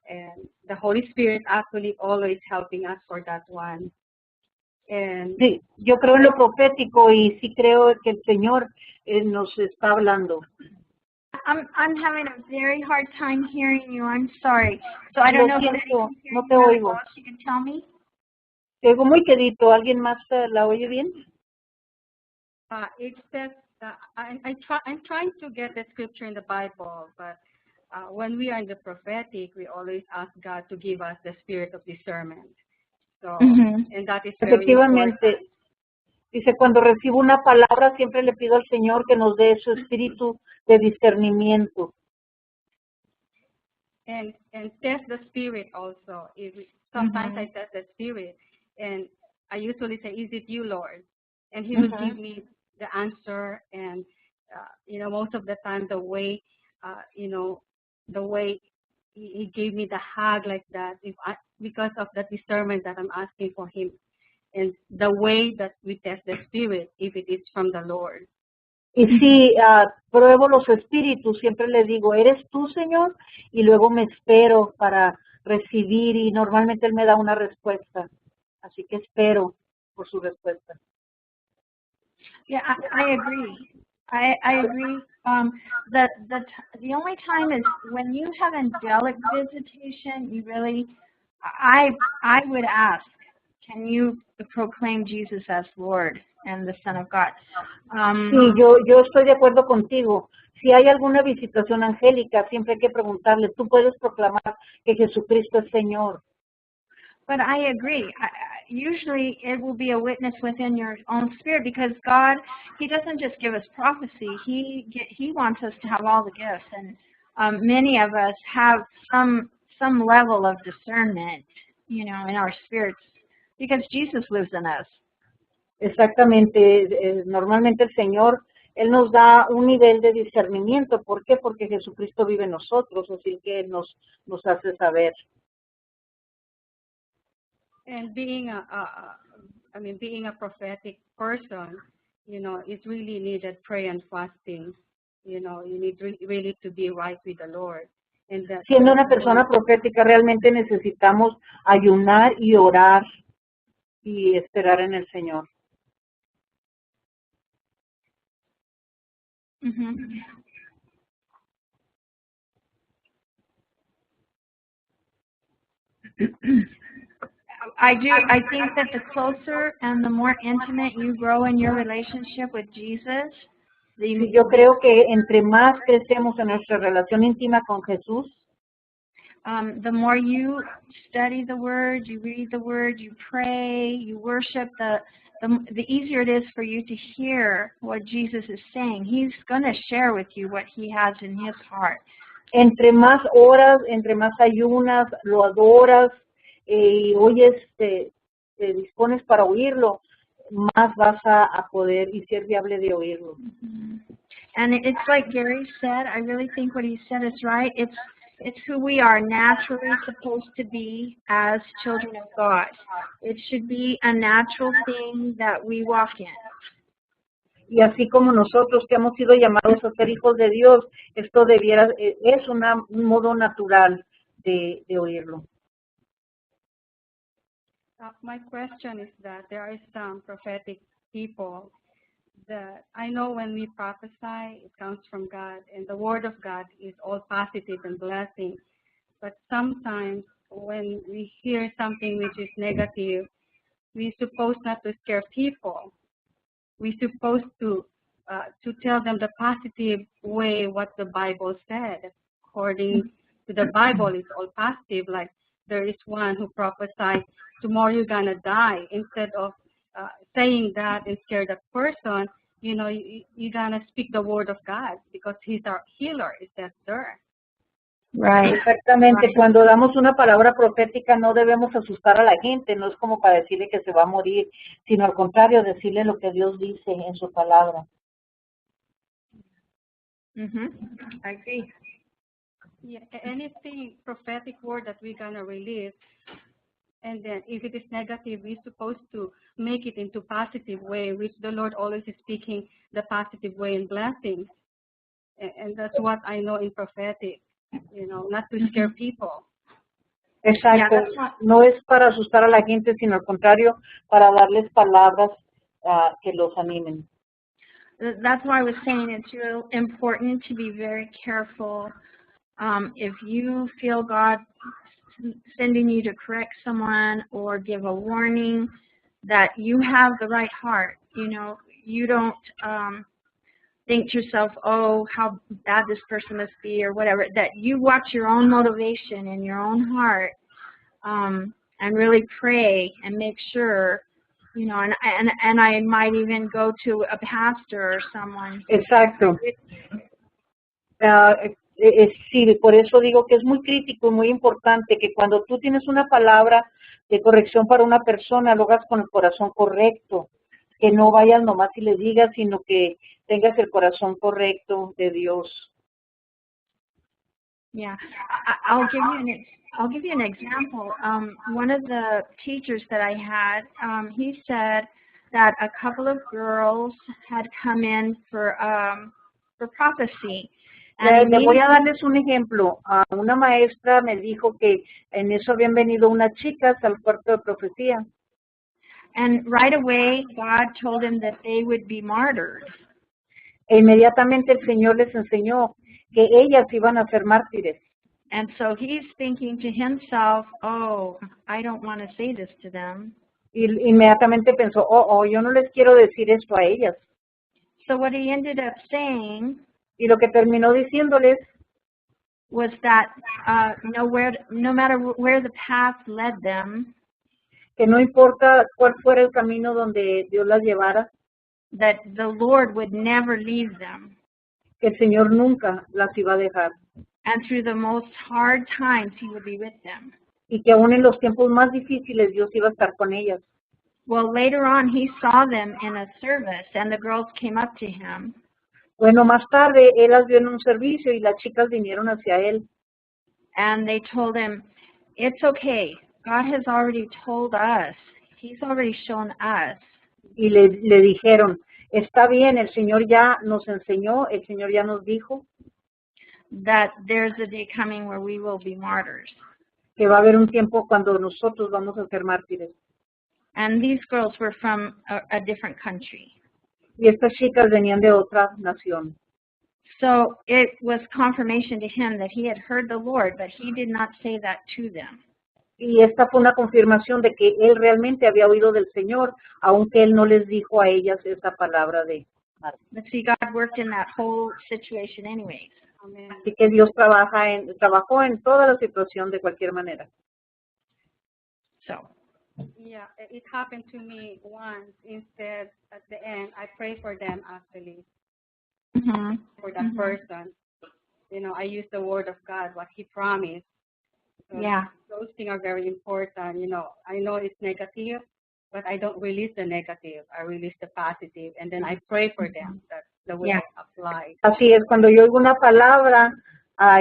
and the Holy Spirit actually always helping us for that one. And Sí, yo creo en lo profético y sí creo que el Señor nos está hablando. I'm having a very hard time hearing you. I'm sorry. So I don't know if Lo siento, anyone can no hear te me oigo. well, she can tell me. Te oigo muy quedito. ¿Alguien más la oye bien? it says I'm trying to get the scripture in the Bible, but when we are in the prophetic, we always ask God to give us the spirit of discernment. So, and that is very important. Efectivamente. Dice, cuando recibo una palabra, siempre le pido al Señor que nos dé su espíritu de discernimiento. And test the spirit also. Sometimes I test the spirit, and I usually say, "Is it you, Lord?" And He will give me the answer. And most of the time, the way He gave me the hug like that, because of the discernment that I'm asking for Him, and the way that we test the spirit, if it is from the Lord. Y si pruebo los espíritus, siempre le digo, ¿eres tú, Señor? Y luego me espero para recibir y normalmente Él me da una respuesta. Así que espero por su respuesta. Yeah, I agree. I agree. The only time is when you have angelic visitation. You really, I would ask, can you proclaim Jesus as Lord and the Son of God? Sí, yo estoy de acuerdo contigo. Si hay alguna visitación angélica, siempre hay que preguntarle, tú puedes proclamar que Jesucristo es Señor. But I agree. Usually it will be a witness within your own spirit, because God, He doesn't just give us prophecy. He wants us to have all the gifts, and many of us have some level of discernment, in our spirits, because Jesus lives in us. Exactamente. Normalmente el Señor, Él nos da un nivel de discernimiento. ¿Por qué? Porque Jesucristo vive en nosotros, así que Él nos hace saber. And being being a prophetic person, it's really needed prayer and fasting. You need really to be right with the Lord. And that, Siendo una persona profética, realmente necesitamos ayunar y orar y esperar en el Señor. Mm-hmm. I think that the closer and the more intimate you grow in your relationship with Jesus, Sí, yo creo que entre más crecemos en nuestra relación íntima con Jesús, the more you study the Word, you read the Word, you pray, you worship, the easier it is for you to hear what Jesus is saying. He's going to share with you what He has in His heart. Entre más horas, entre más ayunas, lo adoras y oyes, te dispones para oírlo, más vas a poder y ser viable de oírlo. Mm-hmm. And it's like Gary said, I really think what he said is right. It's who we are naturally supposed to be as children of God. It should be a natural thing that we walk in. Y así como nosotros que hemos sido llamados a ser hijos de Dios, esto es un modo natural de oírlo. My question is that there are some prophetic people that I know when we prophesy, it comes from God, and the Word of God is all positive and blessing. But sometimes when we hear something which is negative, we're supposed not to scare people. We're supposed to tell them the positive way what the Bible said. According to the Bible, it's all positive. Like there is one who prophesied, tomorrow you're gonna die. Instead of saying that and scare that person, you're gonna speak the word of God because He's our healer. Is that there? Right. Exactamente. Right. Cuando damos una palabra profética no debemos asustar a la gente, no es como para decirle que se va a morir, sino al contrario, decirle lo que Dios dice en su palabra. Mm-hmm. I agree. Yeah, anything prophetic word that we're gonna release, and then if it is negative, we're supposed to make it into positive way, which the Lord always is speaking the positive way and blessings. And that's what I know in prophetic, not to scare people. Exacto. Yeah, no es para asustar a la gente, sino al contrario, para darles palabras que los animen. That's why I was saying it's real important to be very careful. If you feel God sending you to correct someone or give a warning, that you have the right heart. You don't think to yourself, oh, how bad this person must be or whatever, that you watch your own motivation in your own heart and really pray and make sure, and I might even go to a pastor or someone. Exacto. Sí, por eso digo que es muy crítico y muy importante que cuando tú tienes una palabra de corrección para una persona, lo hagas con el corazón correcto, que no vayas nomás y le digas, sino que tengas el corazón correcto de Dios. Yeah, I'll give you an example. One of the teachers that I had, he said that a couple of girls had come in for prophecy. Le voy a darles un ejemplo. Una maestra me dijo que en eso habían venido unas chicas al cuarto de profecía. And right away, God told him that they would be martyred. E inmediatamente el Señor les enseñó que ellas iban a ser mártires. And so he's thinking to himself, oh, I don't want to say this to them. Y inmediatamente pensó, yo no les quiero decir esto a ellas. So what he ended up saying Y lo que terminó diciéndoles was that no matter where the path led them, que no importa cuál fuera el camino donde Dios las llevara, that the Lord would never leave them. que el Señor nunca las iba a dejar. And through the most hard times, he would be with them. Y que aún en los tiempos más difíciles Dios iba a estar con ellas. Well, later on, he saw them in a service, and the girls came up to him. Bueno, más tarde él las vio en un servicio y las chicas vinieron hacia él. And they told him, it's okay. God has already told us. He's already shown us. Y le dijeron, está bien, el Señor ya nos enseñó, el Señor ya nos dijo that there's a day coming where we will be martyrs. Que va a haber un tiempo cuando nosotros vamos a ser mártires. And these girls were from a different country. Y estas chicas venían de otra nación. So it was confirmation to him that he had heard the Lord, but he did not say that to them. Y esta fue una confirmación de que él realmente había oído del Señor, aunque él no les dijo a ellas esa palabra de mártir. But see, God worked in that whole situation anyways. Amen. Así que Dios trabajó en toda la situación de cualquier manera. So. Yeah, it happened to me once. Instead, at the end, I pray for them actually, for that person. You know, I use the word of God, what He promised. So yeah. Those things are very important. You know, I know it's negative, but I don't release the negative. I release the positive, and then I pray for them. That's the way I apply. Así es, cuando yo oigo una palabra,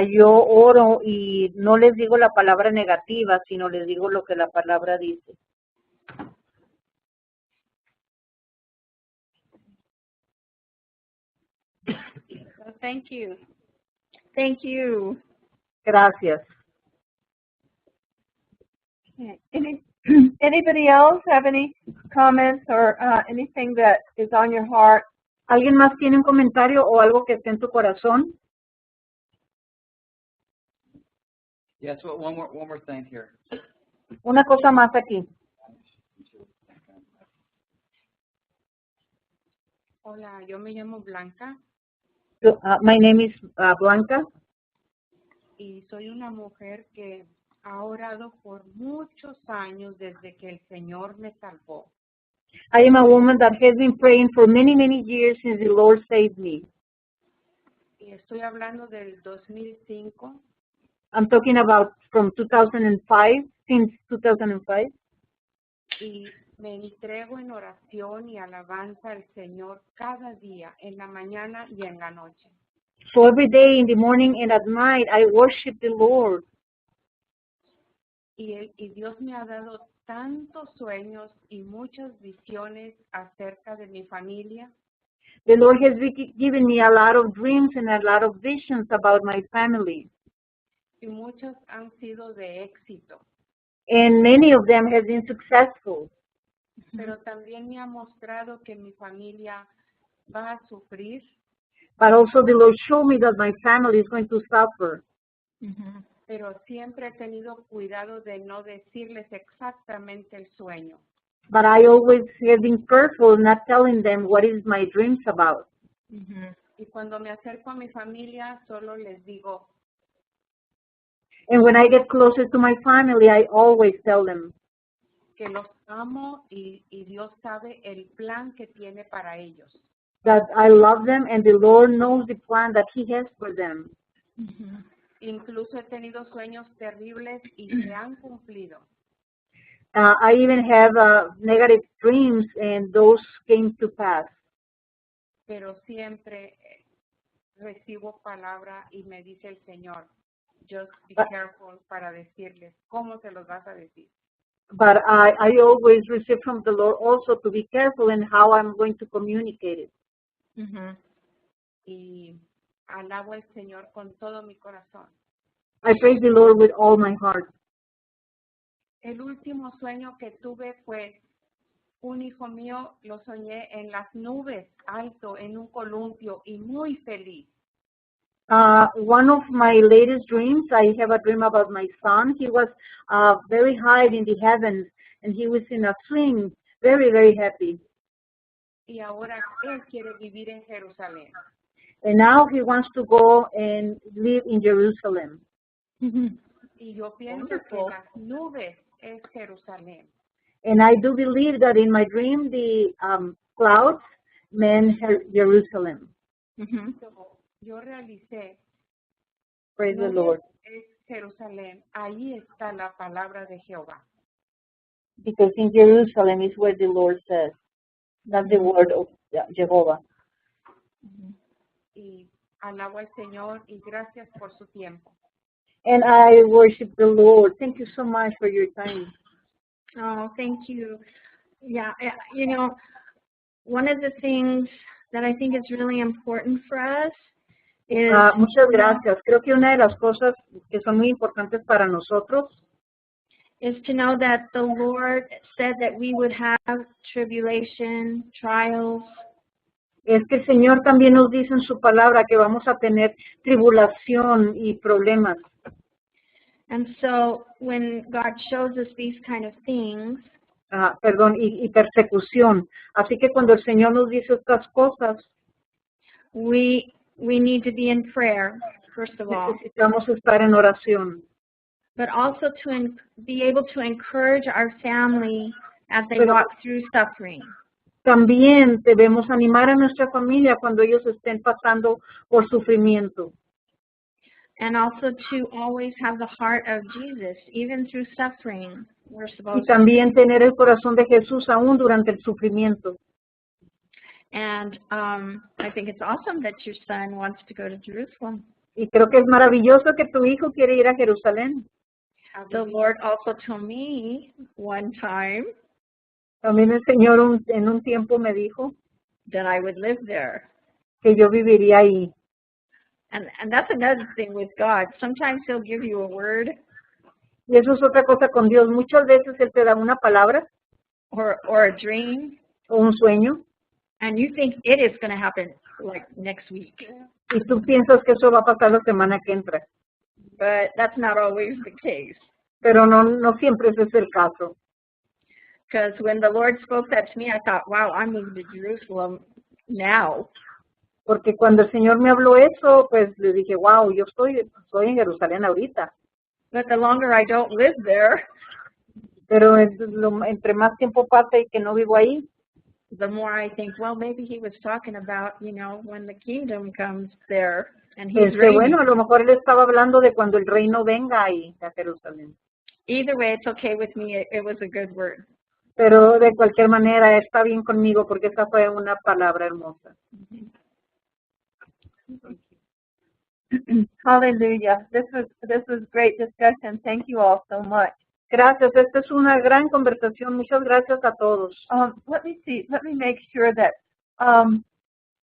yo oro y no les digo la palabra negativa, sino les digo lo que la palabra dice. So thank you. Thank you. Gracias. Okay. Anybody else have any comments or anything that is on your heart? ¿Alguien más tiene un comentario o algo que esté en tu corazón? Yes, well, one more thing here. Una cosa más aquí. Hola, yo me llamo Blanca My name is Blanca. y soy una mujer que ha orado por muchos años desde que el Señor me salvó. I am a woman that has been praying for many, many years since the Lord saved me. Y estoy hablando del 2005. I'm talking about from 2005, since 2005. Y me entrego en oración y alabanza al Señor cada día, en la mañana y en la noche. So every day, in the morning and at night, I worship the Lord. Y Dios me ha dado tantos sueños y muchas visiones acerca de mi familia. The Lord has given me a lot of dreams and a lot of visions about my family. Y muchos han sido de éxito. And many of them have been successful. Pero también me ha mostrado que mi familia va a sufrir. But also the Lord showed me that my family is going to suffer. Pero siempre he tenido cuidado de no decirles exactamente el sueño. But I always have been careful not telling them what is my dreams about. Y cuando me acerco a mi familia, solo les digo, And when I get closer to my family, I always tell them que los amo y Dios sabe el plan que tiene para ellos. that I love them and the Lord knows the plan that He has for them. Incluso he tenido sueños terribles y se han cumplido. I even have negative dreams and those came to pass. Pero siempre recibo palabra y me dice el Señor, just be careful para decirles cómo se los vas a decir. But I always receive from the Lord also to be careful in how I'm going to communicate it. Y alabo al Señor con todo mi corazón. I praise the Lord with all my heart. El último sueño que tuve fue un hijo mío lo soñé en las nubes, alto, en un columpio y muy feliz. One of my latest dreams, I have a dream about my son. He was very high in the heavens, and he was in a swing, very, very happy. Y ahora él quiere vivir en Jerusalén. And now he wants to go and live in Jerusalem. Y yo pienso Wonderful. que las nubes es Jerusalén. And I do believe that in my dream, the clouds meant Jerusalem. Yo realicé, Praise the nubes Lord. es Jerusalén, ahí está la palabra de Jehová. Because in Jerusalem is where the Lord says. That's the word of Jehovah. Y alabo al Señor y gracias por su tiempo. And I worship the Lord. Thank you so much for your time. Oh, thank you. Yeah, you know, one of the things that I think is really important for us is Muchas gracias. Creo que una de las cosas que son muy importantes para nosotros is to know that the Lord said that we would have tribulation, trials, es que el Señor también nos dice en su palabra que vamos a tener tribulación y problemas. and so when God shows us these kind of things, Y persecución. Así que cuando el Señor nos dice estas cosas, we need to be in prayer, first of all, necesitamos estar en oración. but also to be able to encourage our family as they Pero- walk through suffering. También debemos animar a nuestra familia cuando ellos estén pasando por sufrimiento. And also to always have the heart of Jesus, even through suffering. We're Y supposed to. también tener el corazón de Jesús aún durante el sufrimiento. And I think it's awesome that your son wants to go to Jerusalem. Y creo que es maravilloso que tu hijo quiere ir a Jerusalén. The Lord also told me one time También el Señor en un tiempo me dijo that I would live there. que yo viviría ahí. And that's another thing with God. Sometimes He'll give you a word Y eso es otra cosa con Dios. Muchas veces Él te da una palabra or a dream, o un sueño and you think it is going to happen like next week. y tú piensas que eso va a pasar la semana que entra. But that's not always the case. Pero no siempre ese es el caso. Because when the Lord spoke that to me, I thought, wow, I'm moving to Jerusalem now. Porque cuando el Señor me habló eso, pues le dije, wow, yo estoy en Jerusalén ahorita. But the longer I don't live there, Pero entre más tiempo pasa y que no vivo ahí, the more I think, well, maybe He was talking about, you know, when the kingdom comes there and He's reigning. bueno, a lo mejor Él estaba hablando de cuando el reino venga ahí a Jerusalén. Either way, it's okay with me. It was a good word. Pero de cualquier manera está bien conmigo porque esa fue una palabra hermosa. Hallelujah. This was great discussion. Thank you all so much. Gracias, esta es una gran conversación. Muchas gracias a todos. Let me see. Let me make sure that,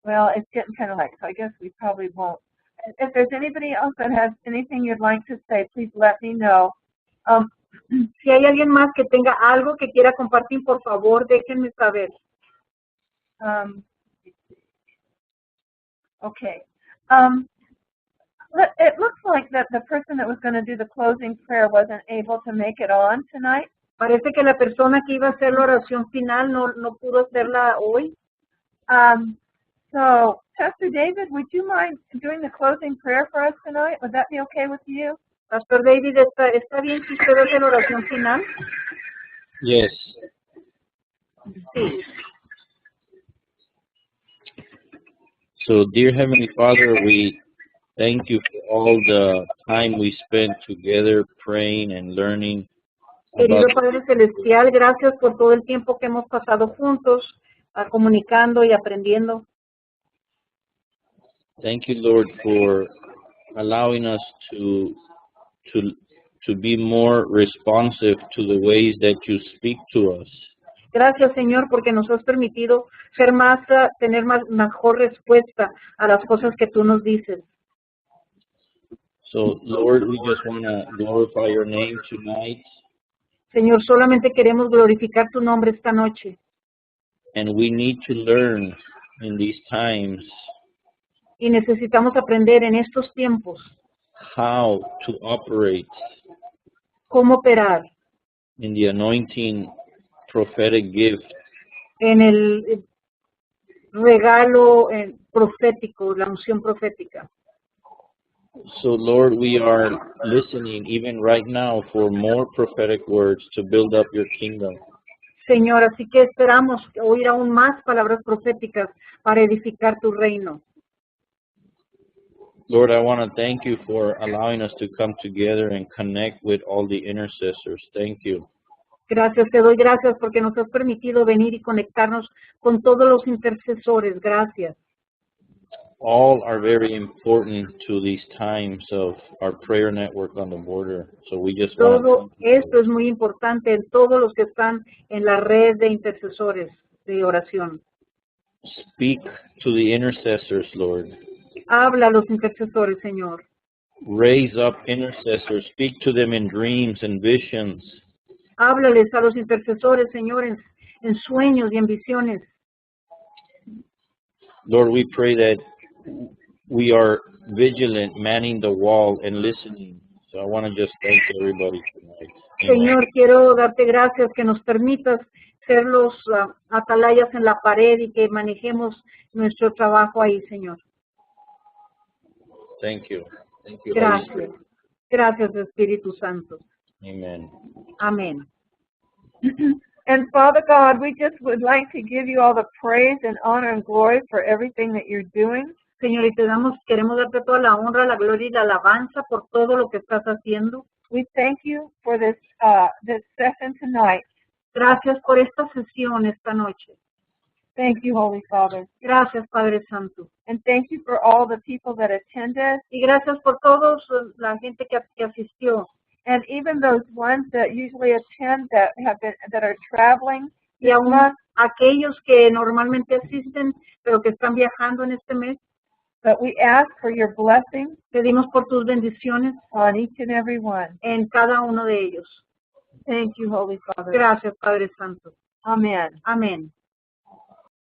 well, it's getting kind of late, so I guess we probably won't. If there's anybody else that has anything you'd like to say, please let me know. Si hay alguien más que tenga algo que quiera compartir, por favor, déjenme saber. Okay. It looks like that the person that was going to do the closing prayer wasn't able to make it on tonight. Parece que la persona que iba a hacer la oración final no pudo hacerla hoy. So, Pastor David, would you mind doing the closing prayer for us tonight? Would that be okay with you? Pastor David, ¿está bien si usted hace la oración final? Yes. Sí. So, dear Heavenly Father, we thank you for all the time we spent together praying and learning Querido about Padre Celestial, gracias por todo el tiempo que hemos pasado juntos, comunicando y aprendiendo. Thank you, Lord, for allowing us to be more responsive to the ways that you speak to us. Gracias, Señor, porque nos has permitido ser tener mejor respuesta a las cosas que tú nos dices. So, Lord, we just want to glorify your name tonight. Señor, solamente queremos glorificar tu nombre esta noche. And we need to learn in these times Y necesitamos aprender en estos tiempos how to operate cómo operar in the anointing prophetic gift en el regalo profético, la unción profética. So, Lord, we are listening even right now for more prophetic words to build up your kingdom. Señor, así que esperamos oír aún más palabras proféticas para edificar tu reino. Lord, I want to thank you for allowing us to come together and connect with all the intercessors. Thank you. Gracias, te doy gracias porque nos has permitido venir y conectarnos con todos los intercesores. Gracias. All are very important to these times of our prayer network on the border. So we just want Todo esto es muy importante en todos los que están en la red de intercesores de oración. to speak to the intercessors, Lord. Habla a los intercesores, Señor. Raise up intercessors. Speak to them in dreams and visions. Háblales a los intercesores, Señor, en sueños y en visiones. Lord, we pray that we are vigilant, manning the wall and listening. So I want to just thank everybody tonight. Amen. Señor, quiero darte gracias que nos permitas ser los atalayas en la pared y que manejemos nuestro trabajo ahí, Señor. Thank you. Thank you, Holy Gracias. Spirit. Gracias, Espíritu Santo. Amen. Amén. And Father God, we just would like to give you all the praise and honor and glory for everything that you're doing. Señor, y queremos darte toda la honra, la gloria y la alabanza por todo lo que estás haciendo. We thank you for this session tonight. Gracias por esta sesión esta noche. Thank you, Holy Father. Gracias, Padre Santo. And thank you for all the people that attended, Y gracias por todos la gente que asistió. and even those ones that usually attend that are traveling. Y aún aquellos que normalmente asisten, pero que están viajando en este mes. But we ask for your blessing Pedimos por tus bendiciones on each and every one. en cada uno de ellos. Thank you, Holy Father. Gracias, Padre Santo. Amen. Amén.